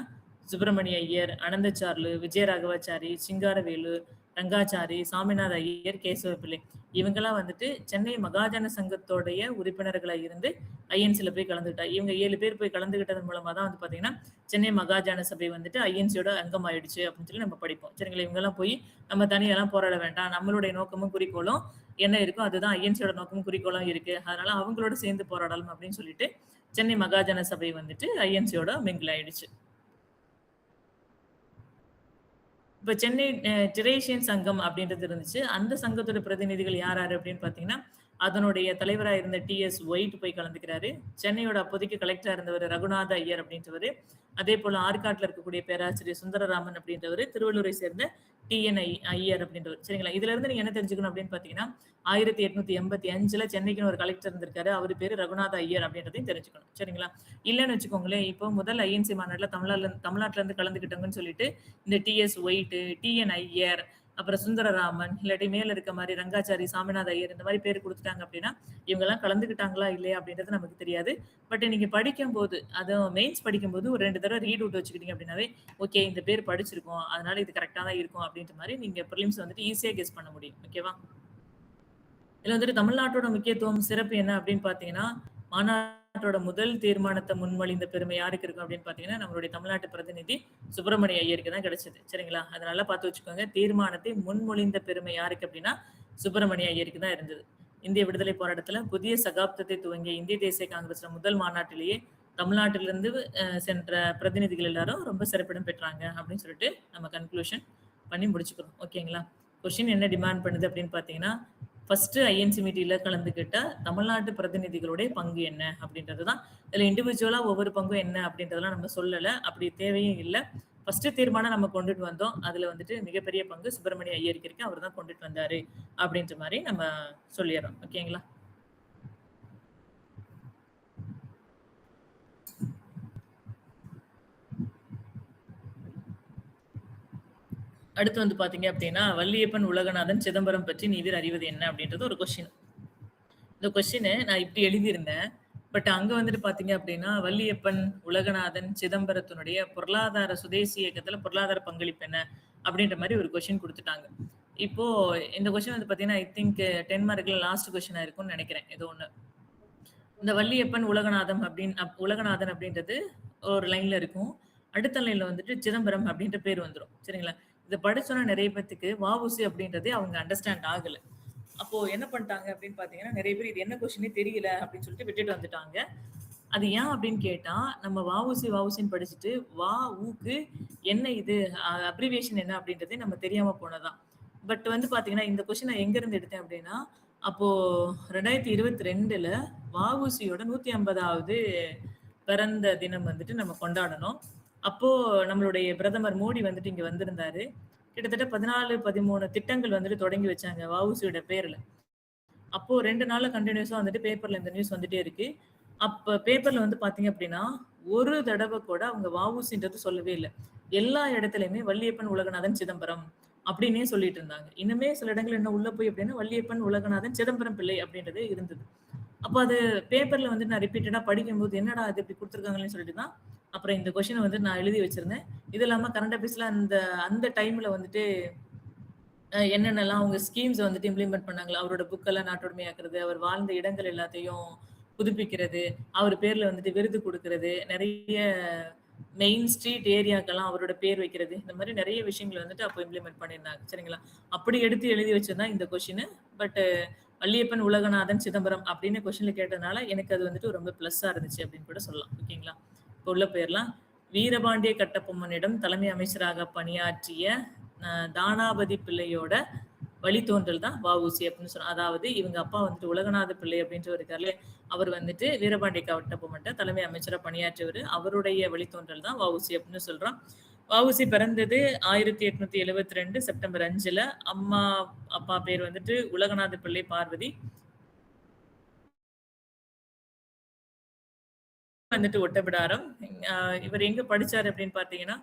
சுப்பிரமணிய ஐயர், அனந்தச்சார்லு, விஜயராகவாச்சாரி, சிங்காரவேலு, ரங்காச்சாரி, சாமிநாத ஐயர், கேசவ பிள்ளை. இவங்கலாம் வந்துட்டு சென்னை மகாஜன சங்கத்தோடைய உறுப்பினர்களா இருந்து ஐஎன்சில போய் கலந்துக்கிட்டாங்க. இவங்க 7 பேர் போய் கலந்துக்கிட்டதன் மூலமா தான் வந்து பார்த்தீங்கன்னா, சென்னை மகாஜன சபை வந்துட்டு ஐஎன்சியோட அங்கம் ஆயிடுச்சு அப்படின்னு சொல்லி நம்ம படிப்போம். சரிங்களா? இவங்கலாம் போய் நம்ம தனியாலாம் போராட வேண்டாம். நம்மளுடைய நோக்கமும் குறிக்கோளும் என்ன இருக்கோ அதுதான் ஐஎன்சியோட நோக்கமும் குறிக்கோளும் இருக்கு. அதனால அவங்களோட சேர்ந்து போராடலாம் அப்படின்னு சொல்லிட்டு சென்னை மகாஜன சபை வந்துட்டு ஐஎன்சியோட மிங்கிள் ஆயிடுச்சு. இப்ப சென்னை டிரேஷியன் சங்கம் அப்படின்றது இருந்துச்சு. அந்த சங்கத்தோட பிரதிநிதிகள் யார் யாரு அப்படின்னு பார்த்தீங்கன்னா, அதனுடைய தலைவரா இருந்த டி.எஸ். ஒயிட் போய் கலந்துக்கிறாரு. சென்னையோட அப்போதைக்கு கலெக்டரா இருந்தவர் ரகுநாத ஐயர் அப்படின்றவரு. அதேபோல ஆற்காட்ல இருக்கக்கூடிய பேராசிரியர் சுந்தரராமன் அப்படின்றவரு. திருவள்ளூரை சேர்ந்த டி.என். ஐயர் அப்படின்றவர். சரிங்களா? இதுல இருந்து நீங்க என்ன தெரிஞ்சுக்கணும் அப்படின்னு பார்த்தீங்கன்னா, 1885ல சென்னைக்குன்னு ஒரு கலெக்டர் இருந்திருக்காரு. அவரு பேரு ரகுநாத ஐயர் அப்படின்றதையும் தெரிஞ்சுக்கணும். சரிங்களா? இல்லன்னு வச்சுக்கோங்களேன், இப்போ முதல் ஐஎன்சி மாநாட்டுல தமிழ்நாட்டுல இருந்து கலந்துக்கிட்டாங்கன்னு சொல்லிட்டு இந்த டி.எஸ். White, TN. ஐயர், அப்புறம் சுந்தரராமன், இல்லாட்டி மேல இருக்க மாரி ரங்காச்சாரி, சாமிநாத ஐயர் இந்த மாரி பேர் குடுத்துட்டாங்க அப்படின்னா, இவங்கலாம் கலந்துக்கிட்டாங்களா இல்லையா அப்படின்றது நமக்கு தெரியாது. பட் நீங்க படிக்கும்போது, அதுவும் மெயின்ஸ் படிக்கும்போது ஒரு 2 தடவ ரீட் அவுட் வச்சுக்கிட்டீங்க அப்படின்னாவே, ஓகே இந்த பேர் படிச்சிருக்கோம். அதனால இது கரெக்ட்டா தான் இருக்கும் அப்படின்ற மாரி நீங்க பிரிலிம்ஸ் வந்துட்டு ஈஸியா கெஸ் பண்ண முடியும். ஓகேவா? இதுல வந்துட்டு தமிழ்நாட்டோட முக்கியத்துவம், சிறப்பு என்ன அப்படின்னு பார்த்தீங்கன்னா, மாநாட்டோட முதல் தீர்மானத்த முன்மொழிந்த பெருமை யாருக்கு இருக்கும் அப்படின்னு பார்த்தீங்கன்னா, நம்மளுடைய தமிழ்நாட்டு பிரதிநிதி சுப்பிரமணிய ஐயருக்கு தான் கிடைச்சது. சரிங்களா? அத நல்லா பார்த்து வச்சுக்கோங்க. தீர்மானத்தை முன்மொழிந்த பெருமை யாருக்கு அப்படின்னா, சுப்பிரமணிய ஐயருக்கு தான் இருந்தது. இந்திய விடுதலை போராட்டத்துல புதிய சகாப்தத்தை துவங்கிய இந்திய தேசிய காங்கிரஸ்ல முதல் மாநாட்டிலேயே தமிழ்நாட்டிலிருந்து சென்ற பிரதிநிதிகள் எல்லாரும் ரொம்ப சிறப்பிடம் பெற்றாங்க அப்படின்னு சொல்லிட்டு நம்ம கன்க்ளூஷன் பண்ணி முடிச்சுக்கிறோம். ஓகேங்களா? கொஸ்டின் என்ன டிமாண்ட் பண்ணுது அப்படின்னு பார்த்தீங்கன்னா, ஃபர்ஸ்ட் ஐஎன்சி மீட்டிங்ல கலந்துக்கிட்ட தமிழ்நாட்டு பிரதிநிதிகளுடைய பங்கு என்ன அப்படின்றது தான். இதுல இண்டிவிஜுவலா ஒவ்வொரு பங்கும் என்ன அப்படின்றதெல்லாம் நம்ம சொல்லல. அப்படி தேவையும் இல்ல. ஃபர்ஸ்ட் தீர்மானம் நம்ம கொண்டுட்டு வந்தோம். அதுல வந்துட்டு மிகப்பெரிய பங்கு சுப்பிரமணிய ஐயருக்கு இருக்கு. அவர் தான் கொண்டுட்டு வந்தாரு அப்படின்ற மாரி நம்ம சொல்லிடுறோம். ஓகேங்களா? அடுத்து வந்து பாத்தீங்க அப்படின்னா, வள்ளியப்பன் உலகநாதன் சிதம்பரம் பற்றி நீவிர் அறிவது என்ன அப்படின்றது ஒரு கொஸ்டின். இந்த கொஸ்டின் நான் இப்படி எழுதியிருந்தேன். பட் அங்க வந்துட்டு பாத்தீங்க அப்படின்னா, வள்ளியப்பன் உலகநாதன் சிதம்பரத்தினுடைய பொருளாதார சுதேசி இயக்கத்துல பொருளாதார பங்களிப்பு என்ன அப்படின்ற மாதிரி ஒரு கொஸ்டின் கொடுத்துட்டாங்க. இப்போ இந்த கொஸ்டின் வந்து பாத்தீங்கன்னா, ஐ திங்க் 10 மார்க்ல லாஸ்ட் கொஸ்டினா இருக்கும்னு நினைக்கிறேன். ஏதோ ஒண்ணு. இந்த வள்ளியப்பன் உலகநாதம் உலகநாதன் அப்படின்றது ஒரு லைன்ல இருக்கும். அடுத்த லைன்ல வந்துட்டு சிதம்பரம் அப்படின்ற பேர் வந்துரும். சரிங்களா? இத படிச்சோன நெறைய பேத்துக்கு வ.உ.சி அப்படின்றதே அவங்க அண்டர்ஸ்டாண்ட் ஆகல. அப்போ என்ன பண்ணிட்டாங்க அப்படின்னு பார்த்தீங்கன்னா, நெறைய பேர் இது என்ன கொஸ்டினே தெரியல அப்படின்னு சொல்லிட்டு விட்டுட்டு வந்துட்டாங்க. அது ஏன் அப்படின்னு கேட்டா, நம்ம வ.உ.சின்னு படிச்சுட்டு, வ.உ.க்கு என்ன இது அப்ரிவியேஷன் என்ன அப்படின்றதே நம்ம தெரியாம போனதுதான். பட் வந்து பார்த்தீங்கன்னா, இந்த கொஸ்டின் நான் எங்கருந்து எடுத்தேன் அப்படின்னா, அப்போ 2022ல வ.உ.சியோட 150வது பிறந்த தினம் வந்துட்டு நம்ம கொண்டாடணும். அப்போ நம்மளுடைய பிரதமர் மோடி வந்துட்டு இங்க வந்திருந்தாரு. கிட்டத்தட்ட 14, 13 திட்டங்கள் வந்துட்டு தொடங்கி வச்சாங்க வ.உ.சியோட பேர்ல. அப்போ 2 நாளா கன்டினியூஸா வந்துட்டு பேப்பர்ல இந்த நியூஸ் வந்துட்டே இருக்கு. அப்ப பேப்பர்ல வந்து பார்த்தீங்க அப்படின்னா, ஒரு தடவ கூட அவங்க வ.உ.சின்றது சொல்லவே இல்ல. எல்லா இடத்துலயுமே வள்ளியப்பன் உலகநாதன் சிதம்பரம் அப்படின்னே சொல்லிட்டு இருந்தாங்க. இன்னுமே சில இடங்கள்ல என்ன உள்ள போய் அப்படின்னா, வள்ளியப்பன் உலகநாதன் சிதம்பரம் பிள்ளை அப்படின்றது இருந்தது. அப்ப அது பேப்பர்ல வந்து நான் ரிப்பீட்டடா படிக்கும்போது, என்னடா இது இப்படி குடுத்துருக்காங்களேன்னு சொல்லிட்டு தான், அப்புறம் இந்த கொஸ்டின வந்து நான் எழுதி வச்சிருந்தேன். இது இல்லாம கரண்ட் அஃபேர்ஸ்ல அந்த அந்த டைம்ல வந்துட்டு என்னென்னலாம் அவங்க ஸ்கீம்ஸ் வந்துட்டு இம்ப்ளிமெண்ட் பண்ணாங்களோ, அவரோட புக்கெல்லாம் நாட்டுடைமையாக்குறது, அவர் வாழ்ந்த இடங்கள் எல்லாத்தையும் புதுப்பிக்கிறது, அவர் பேர்ல வந்துட்டு விருது குடுக்குறது, நெறைய மெயின் ஸ்ட்ரீட் ஏரியாக்கெல்லாம் அவரோட பேர் வைக்கிறது, இந்த மாரி நெறைய விஷயங்கள் வந்துட்டு அப்போ இம்ப்ளிமெண்ட் பண்ணியிருந்தாங்க. சரிங்களா? அப்படி எடுத்து எழுதி வச்சது தான் இந்த கொஸ்டினு. பட் வள்ளியப்பன் உலகநாதன் சிதம்பரம் அப்படின்னு கொஸ்டின்ல கேட்டதுனால, எனக்கு அது வந்துட்டு ரொம்ப ப்ளஸ்ஸா இருந்துச்சு அப்படின்னு கூட சொல்லலாம். ஓகேங்களா? இப்போ உள்ள போயிரலாம். வீரபாண்டிய கட்டபொம்மனிடம் தலைமை அமைச்சராக பணியாற்றிய தானாபதி பிள்ளையோட வழித்தோன்றல் தான் வ.உ.சி அப்படின்னு சொன்னா. அதாவது இவங்க அப்பா வந்துட்டு உலகநாத பிள்ளை அப்படின்றவர் இருக்காரு. அவர் வந்துட்டு வீரபாண்டிய கட்டபொம்மன்ட்ட தலைமை அமைச்சரா பணியாற்றியவர். அவருடைய வழித்தோன்றல் தான் வ.உ.சி அப்படின்னு சொல்றோம். வ.உ.சி பிறந்தது 1872 செப்டம்பர் 5ல. அம்மா, அப்பா பேர் வந்துட்டு உலகநாத பிள்ளை, பார்வதி. வந்துட்டு ஒட்டப்பிடாரம். இவர் எங்க படிச்சாரு அப்படின்னு பார்த்தீங்கன்னா,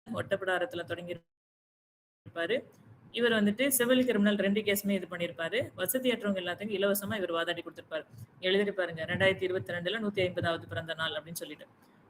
ஒட்டப்பிடாரத்துல தொடங்கியிருப்பாரு. இவர் வந்துட்டு சிவில், கிரிமினல் 2 கேஸுமே இது பண்ணியிருப்பாரு. வசதியற்றவங்க எல்லாத்துக்கும் இலவசமா இவர் வாதாடி குடுத்திருப்பாரு. எழுதியிருப்பாருங்க 2022ல 150வது பிறந்த நாள் அப்படின்னு சொல்லிட்டு.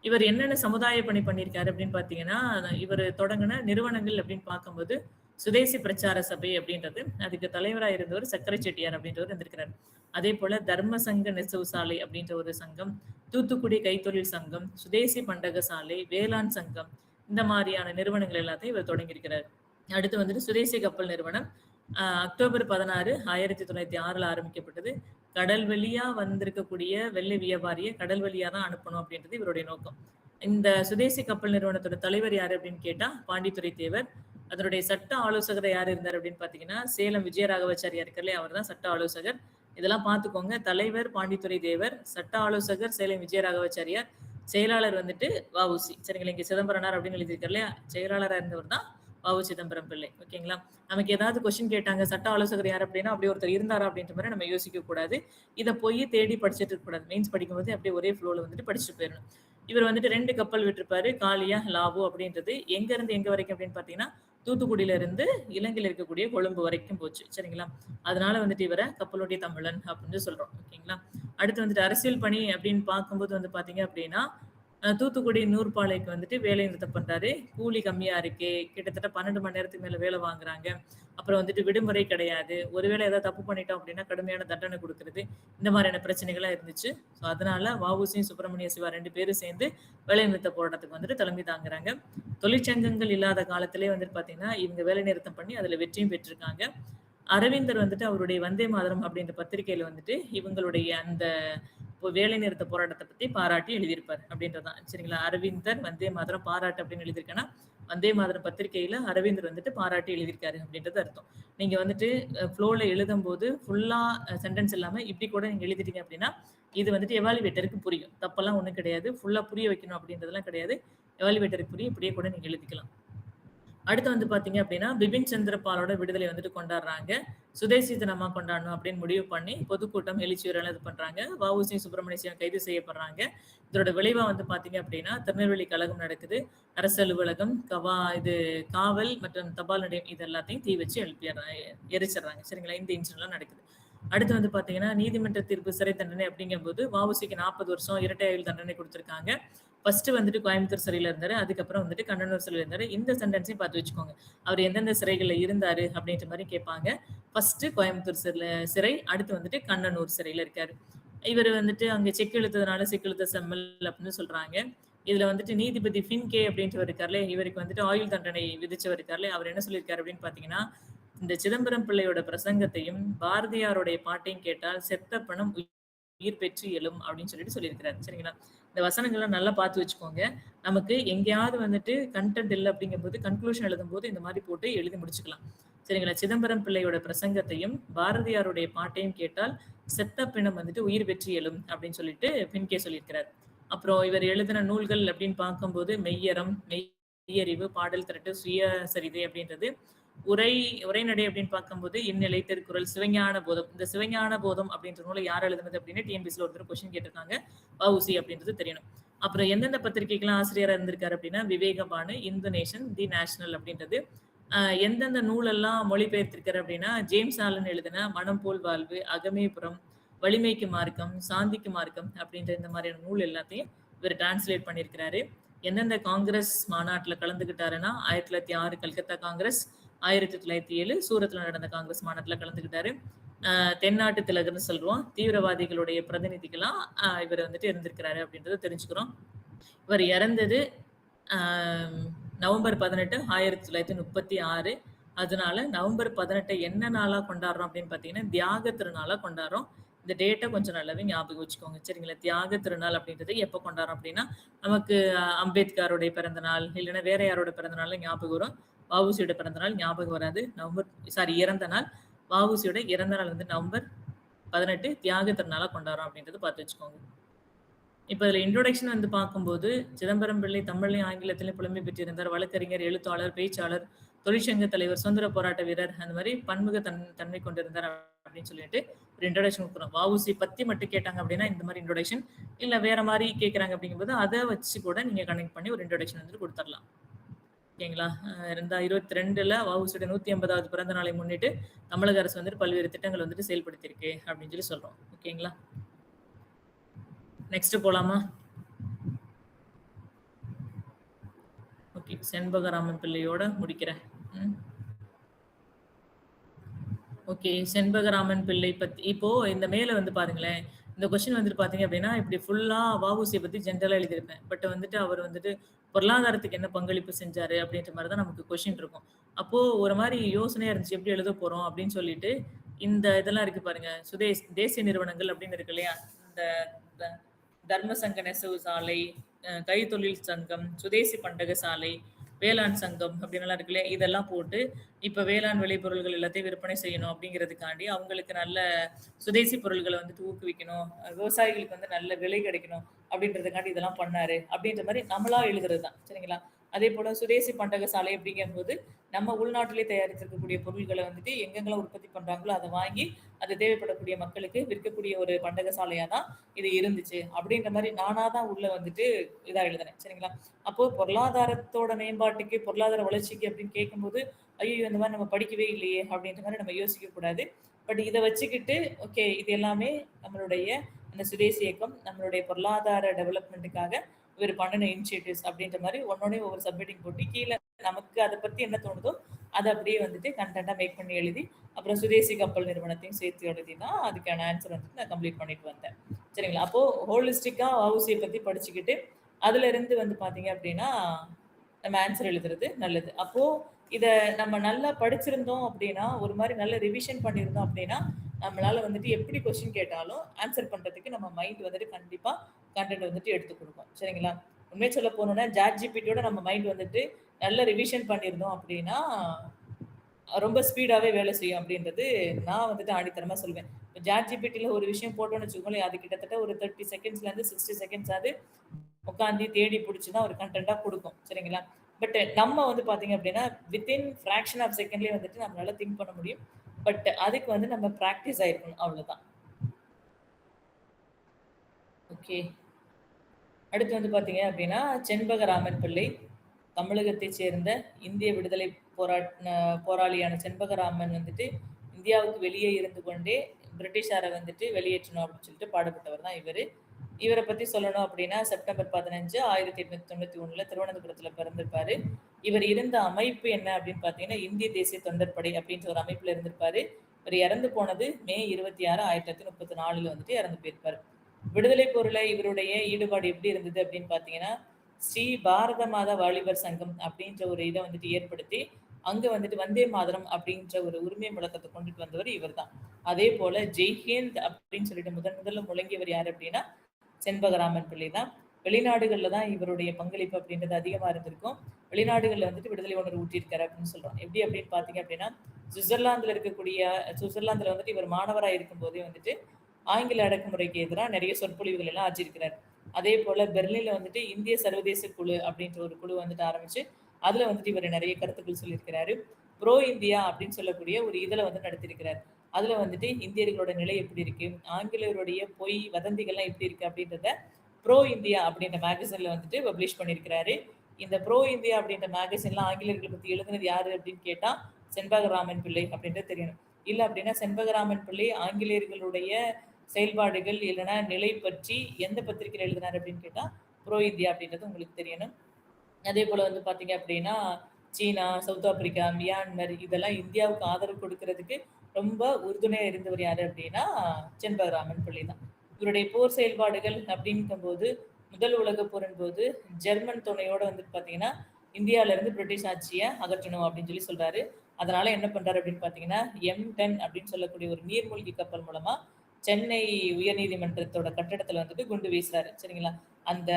இவர் என்னென்ன சமுதாய பணி பண்ணியிருக்காரு அப்படின்னு பார்த்தீங்கன்னா, இவர் தொடங்குன நிறுவனங்கள் அப்படின்னு பார்க்கும்போது, சுதேசி பிரச்சார சபை அப்படின்றது, அதுக்கு தலைவரா இருந்தவர் சக்கரை செட்டியார் அப்படின்றவர் இருந்திருக்கிறார். அதேபோல தர்ம சங்க நெசவு சாலை அப்படின்ற ஒரு சங்கம், தூத்துக்குடி கைத்தொழில் சங்கம், சுதேசி பண்டக சாலை, வேளாண் சங்கம் இந்த மாதிரியான நிறுவனங்கள் எல்லாத்தையும் இவர் தொடங்கியிருக்கிறார். அடுத்து வந்துட்டு சுதேசி கப்பல் நிறுவனம் அக்டோபர் 16, 1906ல ஆரம்பிக்கப்பட்டது. கடல் வழியா வந்திருக்கக்கூடிய வெள்ளை வியாபாரியை கடல் வழியா தான் அனுப்பணும் அப்படின்றது இவருடைய நோக்கம். இந்த சுதேசி கப்பல் நிறுவனத்தோட தலைவர் யாரு அப்படின்னு கேட்டா பாண்டித்துரை தேவர். அதனுடைய சட்ட ஆலோசகர் யார் இருந்தார் அப்படின்னு பாத்தீங்கன்னா சேலம் விஜயராகவாச்சாரியா இருக்கார்ல, அவர் தான் சட்ட ஆலோசகர். இதெல்லாம் பார்த்துக்கோங்க. தலைவர் பாண்டித்துரை தேவர், சட்ட ஆலோசகர் சேலம் விஜயராகவாச்சாரியார், செயலாளர் வந்துட்டு வஉசி. சரிங்களா, இங்க சிதம்பரனார் அப்படின்னு எழுதியிருக்காரு இல்லையா, செயலாளராக இருந்தவர் தான் வஉ சிதம்பரம் பிள்ளை. ஓகேங்களா, நமக்கு ஏதாவது கொஸ்டின் கேட்டாங்க சட்ட ஆலோசகர் யார் அப்படின்னா அப்படி ஒருத்தர் இருந்தாரா அப்படின்ற மாதிரி நம்ம யோசிக்க கூடாது. இதை போய் தேடி படிச்சுட்டு இருக்க கூடாது. மெயின்ஸ் படிக்கும்போது அப்படியே ஒரே ஃப்ளோல வந்துட்டு படிச்சுட்டு போயிடணும். இவர் வந்துட்டு 2 கப்பல் விட்டிருப்பாரு, காலியா லாபு அப்படின்றது. எங்க இருந்து எங்க வரைக்கும் அப்படின்னு பாத்தீங்கன்னா தூத்துக்குடியில இருந்து இலங்கையில இருக்கக்கூடிய கொழும்பு வரைக்கும் போச்சு. சரிங்களா, அதனால வந்துட்டு இவரை கப்பலோட்டிய தமிழன் அப்படின்னு சொல்றோம். ஓகேங்களா, அடுத்து வந்துட்டு அரசியல் பணி அப்படின்னு பார்க்கும்போது வந்து பாத்தீங்க அப்படின்னா தூத்துக்குடி நூற்பாலைக்கு வந்துட்டு வேலை நிறுத்தம் பண்றாரு. கூலி கம்மியா இருக்கு, கிட்டத்தட்ட 12 மணி நேரத்துக்கு மேல வேலை வாங்குறாங்க. அப்புறம் வந்துட்டு விடுமுறை கிடையாது. ஒருவேளை ஏதாவது தப்பு பண்ணிட்டோம் அப்படின்னா கடுமையான தண்டனை கொடுக்கறது, இந்த மாதிரியான பிரச்சனைகள்லாம் இருந்துச்சு. ஸோ அதனால வஉசியும் சுப்பிரமணிய சிவா 2 பேரும் சேர்ந்து வேலை நிறுத்த போராட்டத்துக்கு வந்துட்டு தலைமை தாங்குறாங்க. தொழிற்சங்கங்கள் இல்லாத காலத்திலே வந்துட்டு பாத்தீங்கன்னா இவங்க வேலை நிறுத்தம் பண்ணி அதுல வெற்றியும் பெற்றிருக்காங்க. அரவிந்தர் வந்துட்டு அவருடைய வந்தே மாதரம் அப்படின்ற பத்திரிகையில வந்துட்டு இவங்களுடைய அந்த வேலை நிறுத்த போராட்டத்தை பத்தி பாராட்டி எழுதியிருப்பார் அப்படின்றதான். சரிங்களா, அரவிந்தர் வந்தே மாதரம் பாராட்டு அப்படின்னு எழுதியிருக்கேன்னா வந்தே மாதரம் பத்திரிகையில அரவிந்தர் வந்துட்டு பாராட்டி எழுதியிருக்காரு அப்படின்றது அர்த்தம். நீங்க வந்துட்டு ஃப்ளோல எழுதும் போது ஃபுல்லா சென்டென்ஸ் இல்லாம இப்படி கூட நீங்க எழுதிட்டீங்க அப்படின்னா இது வந்துட்டு எவாலுவேட்டருக்கு புரியும். தப்பெல்லாம் ஒண்ணும் கிடையாது. ஃபுல்லா புரிய வைக்கணும் அப்படின்றதெல்லாம் கிடையாது. எவாலுவேட்டருக்கு புரியும். இப்படியே கூட நீங்க எழுதிக்கலாம். அடுத்து வந்து பாத்தீங்க அப்படின்னா பிபின் சந்திரபாலோட விடுதலை வந்துட்டு கொண்டாடுறாங்க. சுதேசி தினமா கொண்டாடணும் அப்படின்னு முடிவு பண்ணி பொதுக்கூட்டம் எழுச்சியுரெல்லாம் இது பண்றாங்க. வஉசி சுப்பிரமணிய கைது செய்யப்படுறாங்க. இதோட விளைவா வந்து பாத்தீங்க அப்படின்னா திருநெல்வேலி கழகம் நடக்குது. அரசு அலுவலகம், காவல் மற்றும் தபால் நிலையம் இது எல்லாத்தையும் தீ வச்சு எரிச்சிடுறாங்க. சரிங்களா, இந்த இன்சிடென்ட்லாம் நடக்குது. அடுத்து வந்து பாத்தீங்கன்னா நீதிமன்ற தீர்ப்பு சிறை தண்டனை அப்படிங்கும்போது வஉசிக்கு 40 வருஷம் இரட்டை ஆயுள் தண்டனை கொடுத்திருக்காங்க. ஃபர்ஸ்ட் வந்துட்டு கோயம்புத்தூர் சிறையில இருந்தாரு, அதுக்கப்புறம் வந்துட்டு கண்ணனூர் சிறையில இருந்தாரு. இந்த சென்டென்ஸையும் பார்த்து வச்சுக்கோங்க. அவர் எந்தெந்த சிறைகள்ல இருந்தாரு அப்படின்ற மாதிரி கேட்பாங்க. ஃபர்ஸ்ட் கோயம்புத்தூர் சிறை, அடுத்து வந்துட்டு கண்ணனூர் சிறையில இருக்காரு. இவர் வந்துட்டு அங்க செக் எழுத்ததுனால செக் செம்மல் அப்படின்னு சொல்றாங்க. இதுல வந்துட்டு நீதிபதி ஃபின்கே அப்படின்றவர் இருக்காருல்ல, இவருக்கு வந்துட்டு ஆயுள் தண்டனை விதிச்சவர் இருக்காருல்ல, அவர் என்ன சொல்லியிருக்காரு அப்படின்னு பாத்தீங்கன்னா இந்த சிதம்பரம் பிள்ளையோட பிரசங்கத்தையும் பாரதியாருடைய பாட்டையும் கேட்டால் செத்த பணம் உயிர் பெற்று எழும் அப்படின்னு சொல்லியிருக்கிறாரு. சரிங்களா, இந்த வசனங்கள்லாம் நல்லா பார்த்து வச்சுக்கோங்க. நமக்கு எங்கேயாவது வந்துட்டு கண்டென்ட் இல்லை அப்படிங்கும்போது கன்க்ளூஷன் எழுதும் போது இந்த மாதிரி போட்டு எழுதி முடிச்சுக்கலாம். சரிங்களா, சிதம்பரம் பிள்ளையோட பிரசங்கத்தையும் பாரதியாருடைய பாட்டையும் கேட்டால் செத்த பிணம் வந்துட்டு உயிர் பெற்று எழும் அப்படின்னு சொல்லிட்டு பின்கே சொல்லியிருக்கிறார். அப்புறம் இவர் எழுதின நூல்கள் அப்படின்னு பார்க்கும்போது மெய்யறம், மெய்யறிவு, பாடல் திரட்டு, சுயசரிதை அப்படின்றது. உரைநடை அப்படின்னு பார்க்கும்போது இந்நிலை, திருக்குறள், சிவஞான போதம். இந்த சிவஞான போதம் அப்படின்ற நூலை யார் எழுதுனது அப்படின்னு டிஎம்பிசில ஒருத்தர் கொஸ்டின் கேட்டிருக்காங்க. வஉசி அப்படின்றது தெரியணும். அப்புறம் எந்தெந்த பத்திரிகைக்கெல்லாம் ஆசிரியரா இருந்திருக்காரு அப்படின்னா விவேகபானு, இந்து நேஷன், தி நேஷனல் அப்படின்றது. எந்தெந்த நூலெல்லாம் மொழிபெயர்த்திருக்காரு அப்படின்னா ஜேம்ஸ் ஆலன் எழுதின மனம் போல் வாழ்வு, அகமேபுரம், வலிமைக்கு மார்க்கம், சாந்திக்கு மார்க்கம் அப்படின்ற இந்த மாதிரியான நூல் எல்லாத்தையும் இவர் டிரான்ஸ்லேட் பண்ணியிருக்கிறாரு. எந்தெந்த காங்கிரஸ் மாநாட்டுல கலந்துகிட்டாருன்னா 1906 கல்கத்தா காங்கிரஸ், 1907 சூரத்ல நடந்த காங்கிரஸ் மாநாட்டுல கலந்துகிட்டாரு. தென்னாட்டு திலகர்னு சொல்லுவோம். தீவிரவாதிகளுடைய பிரதிநிதிகளா இவர் வந்துட்டு இருந்திருக்கிறாரு அப்படின்றத தெரிஞ்சுக்கிறோம். இவர் இறந்தது நவம்பர் 18, 1936. அதனால நவம்பர் 18 என்ன நாளா கொண்டாடுறோம் அப்படின்னு பாத்தீங்கன்னா தியாக திருநாளா கொண்டாடுறோம். இந்த டேட்டை கொஞ்சம் நல்லாவே ஞாபகம் வச்சுக்கோங்க. சரிங்களா, தியாக திருநாள் அப்படின்றது எப்போ கொண்டாடுறோம் அப்படின்னா நமக்கு அம்பேத்கருடைய பிறந்த நாள் இல்லைன்னா வேற யாரோட பிறந்த நாள் ஞாபகம் வரும். வஉசியோட பிறந்த நாள் ஞாபகம் வராது. இறந்த நாள். வஉசியோட இறந்த நாள் வந்து நவம்பர் 18 தியாக திருநாளா கொண்டாடுறோம் அப்படின்றது பார்த்து வச்சுக்கோங்க. இப்ப இதுல இன்ட்ரோடக்ஷன் வந்து பார்க்கும்போது சிதம்பரம் பிள்ளை தமிழ்லையும் ஆங்கிலத்திலும் புலமை பெற்றிருந்தார். வழக்கறிஞர், எழுத்தாளர், பேச்சாளர், தொழிற்சங்க தலைவர், சுதந்திர போராட்ட வீரர், அந்த மாதிரி பன்முக தன்மை கொண்டிருந்தார் அப்படின்னு சொல்லிட்டு ஒரு இன்ட்ரோடக்ஷன் கொடுக்குறோம். வஉசி பத்தி மட்டும் கேட்டாங்க அப்படின்னா இந்த மாதிரி இன்ட்ரோடக்ஷன், இல்ல வேற மாதிரி கேட்கறாங்க அப்படிங்கும்போது அதை வச்சு கூட நீங்க கனெக்ட் பண்ணி ஒரு இன்ட்ரோடக்ஷன் வந்துட்டு கொடுத்துடலாம். ஓகேங்களா, 2022 வஉசியோட 150வது பிறந்த நாளை முன்னிட்டு தமிழக அரசு வந்துட்டு பல்வேறு திட்டங்கள் வந்துட்டு செயல்படுத்தியிருக்கு அப்படின்னு சொல்லி சொல்றோம். ஓகேங்களா, நெக்ஸ்ட் போலாமா? செண்பகராமன் பிள்ளையோட முடிக்கிறேன். ம். ஓகே. செண்பகராமன் பிள்ளை பத்தி இப்போ இந்த மேல வந்து பாருங்களேன், இந்த கொஸ்டின் வந்துட்டு பார்த்தீங்க அப்டின்னா, இப்டி ஃபுல்லா வ.உ.சி.ய பத்தி ஜென்ரலா எழுதியிருப்பேன். பட் வந்துட்டு அவர் வந்துட்டு பொருளாதாரத்துக்கு என்ன பங்களிப்பு செஞ்சாரு அப்டின்ற மாரி தான் நமக்கு கொஸ்டின் இருக்கும். அப்போ ஒரு மாரி யோசனையா இருந்துச்சு. எப்டி எழுத போறோம் அப்டின்னு சொல்லிட்டு, இந்த இதெல்லாம் இருக்கு பாருங்க. தேசிய நிறுவனங்கள் அப்டின்னு இருக்கு இல்லையா? இந்த த தர்ம சங்க நெசவு சாலை, கைத்தொழில் சங்கம், சுதேசி பண்டக சாலை, வேளாண் சங்கம் அப்டின்னுலாம் இருக்கு இல்லையா? இதெல்லாம் போட்டு இப்ப வேளாண் விளைபொருள்கள் எல்லாத்தையும் விற்பனை செய்யணும் அப்படிங்கிறதுக்காண்டி, அவங்களுக்கு நல்ல சுதேசி பொருள்கள வந்துட்டு ஊக்குவிக்கணும். விவசாயிகளுக்கு வந்து நல்ல விலை கிடைக்கணும் அப்படின்றதுக்காண்டி இதெல்லாம் பண்ணாரு. அப்படின்ற மாரி நம்மளா எழுதுறது தான். சரிங்களா? அதேபோல சுதேசி பண்டக சாலை அப்படிங்கும்போது, நம்ம உள்நாட்டிலே தயாரித்திருக்கக்கூடிய பொருள்கள வந்துட்டு எங்கெங்கலாம் உற்பத்தி பண்றாங்களோ, அத வாங்கி அது தேவைப்படக்கூடிய மக்களுக்கு விற்கக்கூடிய ஒரு பண்டக சாலையா தான் இது இருந்துச்சு. அப்படின்ற மாரி நானா தான் உள்ள வந்துட்டு இதா எழுதினேன். சரிங்களா? அப்போ பொருளாதாரத்தோட மேம்பாட்டுக்கு, பொருளாதார வளர்ச்சிக்கு அப்படின்னு கேட்கும்போது, ஐயய்யோ! இந்த மாரி நம்ம படிக்கவே இல்லையே! அப்படின்ற மாரி நம்ம யோசிக்கக் கூடாது. பட் இத வச்சுக்கிட்டு, ஓகே இது எல்லாமே நம்மளுடைய அந்த சுதேசி இயக்கம், நம்மளுடைய பொருளாதார டெவலப்மென்ட்டுக்காக இவரு பண்ணுன இனிஷியேட்டிவ்ஸ் அப்படின்ற மாரி ஒண்ணொண்ணையும் ஒவ்வொரு சப்ஹெட்டிங் போட்டு, கீழ நமக்கு அத பத்தி என்ன தோணுதோ, அத அப்படியே வந்துட்டு கன்டென்ட்டா மேக் பண்ணி எழுதி, அப்புறம் சுதேசி கப்பல் நிறுவனத்தையும் சேர்த்து எழுதி தான் அதுக்கான ஆன்ஸர் வந்துட்டு நான் கம்ப்ளீட் பண்ணிட்டு வந்தேன். சரிங்களா? அப்போ ஹோலிஸ்டிக்கா வ.உ.சி.ய பத்தி படிச்சுக்கிட்டு, அதுலருந்து வந்து பார்த்தீங்க அப்படின்னா, நம்ம ஆன்ஸர் எழுதுறது நல்லது. அப்போ இத நம்ம நல்லா படிச்சிருந்தோம் அப்படின்னா, ஒரு மாரி நல்ல ரிவிஷன் பண்ணியிருந்தோம் அப்படின்னா, நம்மளால வந்துட்டு எப்படி கொஸ்டின் கேட்டாலும் ஆன்ஸர் பண்றதுக்கு நம்ம மைண்ட் வந்துட்டு கண்டிப்பா கன்டென்ட் வந்துட்டு எடுத்துக் குடுக்கும். சரிங்களா? உண்மைய சொல்ல போணும்னா, ChatGPTயோட நம்ம மைண்ட் வந்துட்டு நல்ல ரிவிஷன் பண்ணியிருந்தோம் அப்படின்னா, ரொம்ப ஸ்பீடாவே வேலை செய்யும் அப்படின்றது நான் வந்துட்டு ஆணித்தனமா சொல்வேன். இப்ப ChatGPTல ஒரு விஷயம் போட்டோம்னு வச்சுக்கோங்களேன், அது கிட்டத்தட்ட ஒரு 30 செகண்ட்ஸ்லேருந்து 60 செகண்ட்ஸ் ஆது உட்காந்து தேடி புடிச்சு தான் ஒரு கன்டென்ட்டா குடுக்கும். சரிங்களா? பட் நம்ம வந்து பார்த்தீங்க அப்டின்னா, வித்தின் ஃபிராக்ஷன் ஆஃப் செகண்ட்லயே வந்துட்டு நம்மளால திங்க் பண்ண முடியும். பட் அதுக்கு வந்து நம்ம பிராக்டிஸ் ஆயிருக்கணும். அவ்வளோதான். ஓகே. அடுத்து வந்து பார்த்தீங்க அப்டின்னா, செண்பகராமன் பிள்ளை. தமிழகத்தைச் சேர்ந்த இந்திய விடுதலை போராளியான செண்பகராமன் வந்துட்டு, இந்தியாவுக்கு வெளியே இருந்து கொண்டே பிரிட்டிஷார வந்துட்டு வெளியேற்றணும் அப்டின்னு சொல்லிட்டு பாடுபட்டவர் தான் இவரு. இவர பத்தி சொல்லணும் அப்டின்னா, செப்டம்பர் 15, 1891ல திருவனந்தபுரத்துல பிறந்திருப்பாரு. இவர் இருந்த அமைப்பு என்ன அப்டின்னு பார்த்தீங்கன்னா, இந்திய தேசிய தொண்டர் படை அப்டின்ற ஒரு அமைப்புல இருந்திருப்பாரு. இவர் இறந்து போனது மே 26, 1934ல வந்துட்டு இறந்து போயிருப்பாரு. விடுதலை போர்ல இவருடைய ஈடுபாடு எப்படி இருந்தது அப்படின்னு பார்த்தீங்கன்னா, ஸ்ரீ பாரத மாதா வாலிபர் சங்கம் அப்படின்ற ஒரு இத வந்துட்டு ஏற்படுத்தி, அங்க வந்துட்டு வந்தே மாதரம் அப்படின்ற ஒரு உரிமை முழக்கத்த கொண்டுட்டு வந்தவர் இவர்தான். அதேபோல ஜெய்ஹிந்த் அப்படின்னு சொல்லிட்டு முதல்ல முழங்கியவர் யாரு அப்படின்னா, செண்பகராமன் பிள்ளை தான். வெளிநாடுகள்ல தான் இவருடைய பங்களிப்பு அப்படின்றது அதிகமா இருந்திருக்கும். வெளிநாடுகள்ல வந்துட்டு விடுதலை உணர்வு ஊட்டியிருக்காரு அப்படின்னு சொல்றோம். எப்படி அப்படின்னு பார்த்தீங்க அப்படின்னா, சுவிட்சர்லாந்துல வந்துட்டு இவர் மாணவரா இருக்கும்போதே வந்துட்டு, ஆங்கில அடக்குமுறைக்கு எதிரா நெறைய சொற்பொழிவுகள் எல்லாம் ஆற்றியிருக்கிறார். அதேபோல பெர்லின்ல வந்துட்டு இந்திய சர்வதேச குழு அப்படின்ற ஒரு குழு வந்துட்டு ஆரம்பிச்சு, அதுல வந்துட்டு இவரு நெறைய கருத்துக்கள் சொல்லியிருக்கிறாரு. ப்ரோ இந்தியா அப்படின்னு சொல்லக்கூடிய ஒரு இதழ வந்து நடத்தியிருக்கிறார். அதுல வந்துட்டு இந்தியர்களோட நிலை எப்படி இருக்கு? ஆங்கிலேயருடைய பொய் வதந்திகள்லாம் எப்படி இருக்கு? அப்படின்றத ப்ரோ இந்தியா அப்படின்ற மேகசின்ல வந்துட்டு பப்ளிஷ் பண்ணியிருக்கிறாரு. இந்த ப்ரோ இந்தியா அப்படின்ற மேகசின்ல ஆங்கிலேயர்கள பத்தி எழுதுனது யாரு அப்படின்னு கேட்டா, செண்பகராமன் பிள்ளை அப்படின்றது தெரியணும். இல்ல அப்படின்னா செண்பகராமன் பிள்ளை ஆங்கிலேயர்களுடைய செயல்பாடுகள் இல்லைன்னா நிலை பற்றி எந்த பத்திரிகையில எழுதினார் அப்படின்னு கேட்டா, ப்ரோ இந்தியா அப்படின்றது உங்களுக்கு தெரியணும். அதே போல வந்து பார்த்தீங்க அப்படின்னா, சீனா, சவுத் ஆப்பிரிக்கா, மியான்மர் இதெல்லாம் இந்தியாவுக்கு ஆதரவு கொடுக்கிறதுக்கு ரொம்ப உறுதுணையா இருந்தவர் யாரு அப்படின்னா, செண்பகராமன் பிள்ளை தான். இவருடைய போர் செயல்பாடுகள் அப்படிங்கும்போது, முதல் உலகப் போரின் போது ஜெர்மன் துணையோட வந்துட்டு பார்த்தீங்கன்னா, இந்தியால இருந்து பிரிட்டிஷ் ஆட்சிய அகற்றணும் அப்படின்னு சொல்லி சொல்றாரு. அதனால என்ன பண்றாரு அப்படின்னு பார்த்தீங்கன்னா, M10 அப்படின்னு சொல்லக்கூடிய ஒரு நீர்மூழ்கி கப்பல் மூலமா சென்னை உயர்நீதிமன்றத்தோட கட்டடத்துல வந்துட்டு குண்டு வீசுறாரு. சரிங்களா? அந்த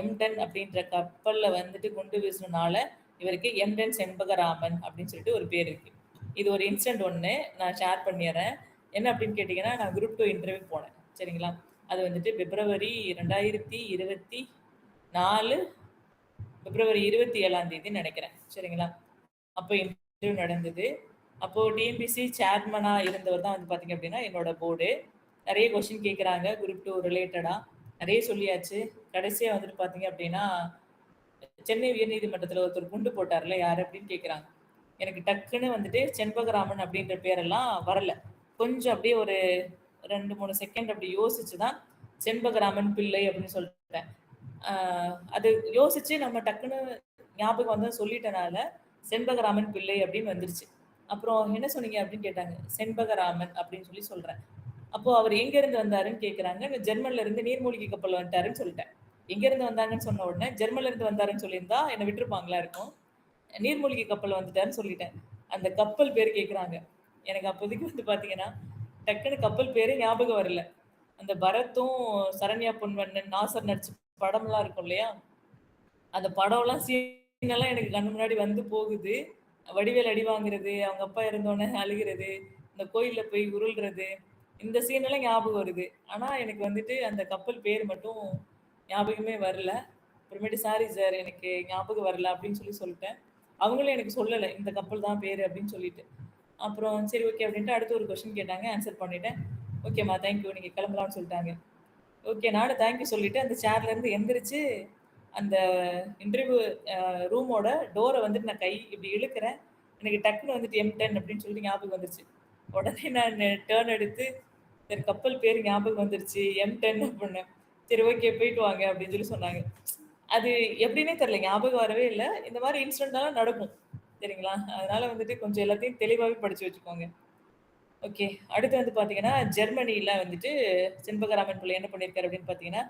M10 அப்படின்ற கப்பல்ல வந்துட்டு குண்டு வீசுனனால, இவருக்கு M10 செண்பகராமன் அப்படின்னு சொல்லிட்டு ஒரு பேர் இருக்கு. இது ஒரு இன்சிடென்ட் ஒண்ணு நான் ஷேர் பண்ணிர்றேன். என்ன அப்படின்னு கேட்டீங்கன்னா, நான் குரூப் 2 இன்டர்வியூ போனேன். சரிங்களா? அது வந்துட்டு பிப்ரவரி 27ஆம் தேதி நெனைக்கிறேன். சரிங்களா? அப்ப இன்டர்வியூ நடந்தது. அப்போ டிஎன்பிஎஸ்சி சேர்மனா இருந்தவர் தான் வந்து பார்த்தீங்க அப்படின்னா, என்னோட போர்டு. நெறைய கொஸ்டின் கேட்குறாங்க. குரூப் 2 ரிலேட்டடா. நெறைய சொல்லியாச்சு. கடைசியா வந்துட்டு பார்த்தீங்க அப்படின்னா, சென்னை உயர்நீதிமன்றத்தில ஒருத்தர் குண்டு போட்டார்ல, யாரு அப்படின்னு கேட்குறாங்க. எனக்கு டக்குன்னு வந்துட்டு செண்பகராமன் அப்படின்ற பேரெல்லாம் வரல. கொஞ்சம் அப்படியே ஒரு 2, 3 செகண்ட் அப்படி யோசிச்சு தான் செண்பகராமன் பிள்ளை அப்படின்னு சொல்லிட்டேன். அது யோசிச்சு நம்ம டக்குன்னு ஞாபகம் வந்து சொல்லிட்டனால செண்பகராமன் பிள்ளை அப்படின்னு வந்துருச்சு. அப்புறம் என்ன சொன்னீங்க அப்படின்னு கேட்டாங்க. செண்பகராமன் அப்படின்னு சொல்லி சொல்றேன். அப்போ அவர் எங்க இருந்து வந்தாருன்னு கேட்குறாங்க. நான் ஜெர்மன்ல இருந்து நீர்மூழ்கி கப்பல்ல வந்துட்டாருன்னு சொல்லிட்டேன். எங்க இருந்து வந்தாங்கன்னு சொன்ன உடனே ஜெர்மன்ல இருந்து வந்தாருன்னு சொல்லியிருந்தா என்ன விட்டுருப்பாங்களா இருக்கும். நீர்மூழ்கி கப்பல்ல வந்துட்டாருன்னு சொல்லிட்டேன். அந்த கப்பல் பேர் கேட்குறாங்க. எனக்கு அப்போதைக்கு வந்து பார்த்தீங்கன்னா, டக்குனு கப்பல் பேரே ஞாபகம் வரல. அந்த பரத்தும், சரண்யா பொன்வண்ணன், நாசர் நடிச்ச படம்லாம் இருக்கும் இல்லையா? அந்த படம்லாம் சீன் எல்லாம் எனக்கு கண்ணு முன்னாடி வந்து போகுது. வடிவேலு அடி வாங்குறது, அவங்க அப்பா இறந்தோனே அழுகுறது, இந்த கோயில்ல போய் உருள்றது, இந்த சீன் எல்லாம் ஞாபகம் வருது. ஆனா எனக்கு வந்துட்டு அந்த கப்பல் பேர் மட்டும் ஞாபகமே வரல. அப்புறமேட்டு சாரி சார் எனக்கு ஞாபகம் வரல அப்படின்னு சொல்லிட்டேன். அவங்களும் எனக்கு சொல்லல. இந்த கப்பல் தான் பேரு அப்படின்னு சொல்லிட்டு. அப்புறம் சரி ஓகே அப்படின்ட்டு அடுத்து ஒரு கொஸ்டின் கேட்டாங்க. ஆன்சர் பண்ணிட்டேன். ஓகேம்மா தேங்க் யூ. நீங்க கிளம்பலாம்னு சொல்லிட்டாங்க. ஓகே. நானும் தேங்க் யூ சொல்லிட்டு அந்த சேர்ல இருந்து எந்திரிச்சு, அந்த இன்டர்வியூ ரூமோட டோர வந்துட்டு நான் கை இப்படி இழுக்கிறேன். எனக்கு டக்குனு வந்துட்டு M10 அப்படின்னு சொல்லிட்டு ஞாபகம் வந்துருச்சு. உடனே நான் டர்ன் எடுத்து, சரி கப்பல் பேரு ஞாபகம் வந்துருச்சு. M10 அப்படின்னேன். சரி ஓகே போயிட்டு வாங்க அப்படின்னு சொன்னாங்க. அது எப்படின்னே தெரியல. ஞாபகம் வரவே இல்ல. இந்த மாரி இன்சிடென்ட்லாம் நடக்கும். சரிங்களா? அதனால வந்துட்டு கொஞ்சம் எல்லாத்தையும் தெளிவாவே படிச்சு வச்சுக்கோங்க. ஓகே. அடுத்து வந்து பார்த்தீங்கன்னா, ஜெர்மனியில வந்துட்டு செண்பகராமன் பிள்ளை என்ன பண்ணியிருக்காரு அப்படின்னு பார்த்தீங்கன்னா,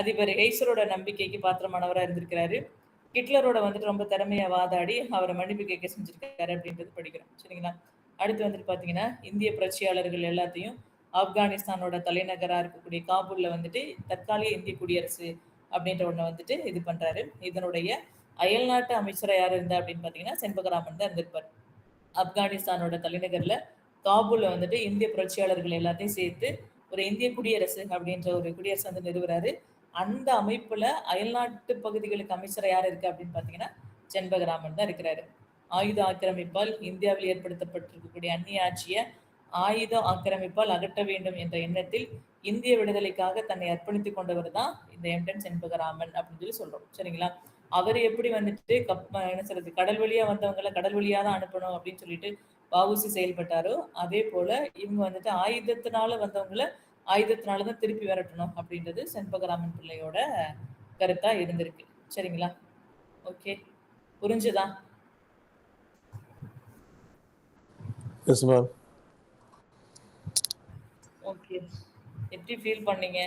அதிபர் ஹெய்ஸரோட நம்பிக்கைக்கு பாத்திரமானவரா இருந்திருக்கிறாரு. ஹிட்லரோட வந்துட்டு ரொம்ப திறமையா வாதாடி அவர மன்னிப்பு கேட்க செஞ்சிருக்காரு அப்படின்றது படிக்கிறோம். சரிங்களா? அடுத்து வந்துட்டு பார்த்தீங்கன்னா, இந்திய புரட்சியாளர்கள் எல்லாத்தையும் ஆப்கானிஸ்தானோட தலைநகரா இருக்கக்கூடிய காபூல்ல வந்துட்டு தற்காலிக இந்திய குடியரசு அப்படின்ற ஒண்ண வந்துட்டு இது பண்றாரு. இதனுடைய அயல்நாட்டு அமைச்சரா யார் இருந்தா அப்படின்னு பார்த்தீங்கன்னா, செண்பகராமன் தான் இருந்திருப்பாரு. ஆப்கானிஸ்தானோட தலைநகர்ல காபூல்ல வந்துட்டு இந்திய புரட்சியாளர்கள் எல்லாத்தையும் சேர்த்து ஒரு இந்திய குடியரசு அப்படின்ற ஒரு குடியரசு வந்து நிறுவுறாரு. அந்த அமைப்புல அயல்நாட்டு பகுதிகளுக்கு அமைச்சரா யார் இருக்கா அப்படின்னு பார்த்தீங்கன்னா, செண்பகராமன் தான் இருக்கிறாரு. ஆயுத ஆக்கிரமிப்பால் இந்தியாவில் ஏற்படுத்தப்பட்டிருக்கக்கூடிய அந்நிய ஆட்சிய ஆயுத ஆக்கிரமிப்பால் அகற்ற வேண்டும் என்ற எண்ணத்தில் இந்திய விடுதலைக்காக தன்னை அர்ப்பணித்துக் கொண்டவர் தான் இந்த எம்டன் செண்பகராமன் அப்படின்னு சொல்றோம். சரிங்களா? அவரு எப்படி வந்துட்டு என்ன சொல்றது கடல் வழியா வந்தவங்கள கடல் வழியா தான் அனுப்பணும் அப்படின்னு சொல்லிட்டு வ.உ.சி செயல்பட்டாரோ, அதே போல இவங்க வந்துட்டு ஆயுதத்தினால வந்தவங்கள ஆயுதத்தினால தான் திருப்பி விரட்டணும் அப்படின்றது செண்பகராமன் பிள்ளையோட கருத்தா இருந்திருக்கு. சரிங்களா? ஓகே. புரிஞ்சுதா? Yes ma'am. ஓகே. எப்படி ஃபீல் பண்ணீங்க?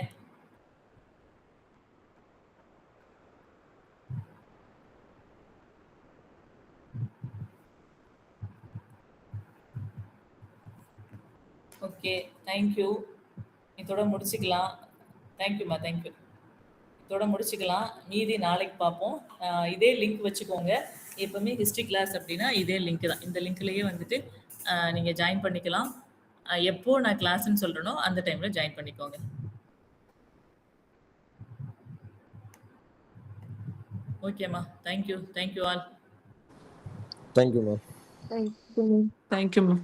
ஓகே. Thank you. இதோட முடிச்சுக்கலாம். தேங்க் யூம்மா. Thank you. இதோட முடிச்சுக்கலாம். மீதி நாளைக்கு பார்ப்போம். இதே லிங்க் வச்சுக்கோங்க. எப்பவுமே ஹிஸ்ட்ரி கிளாஸ் அப்படின்னா இதே லிங்க் தான். இந்த லிங்க்லயே வந்துட்டு நீங்க ஜாயின் பண்ணிக்கலாம். எப்போ நான் கிளாஸ்ன்னு சொல்றேனோ அந்த டைம்ல ஜாயின் பண்ணிக்கோங்க. ஓகேம்மா. Thank you. Thank you all. Thank you ma'am. Thank you. Thank you, ma'am.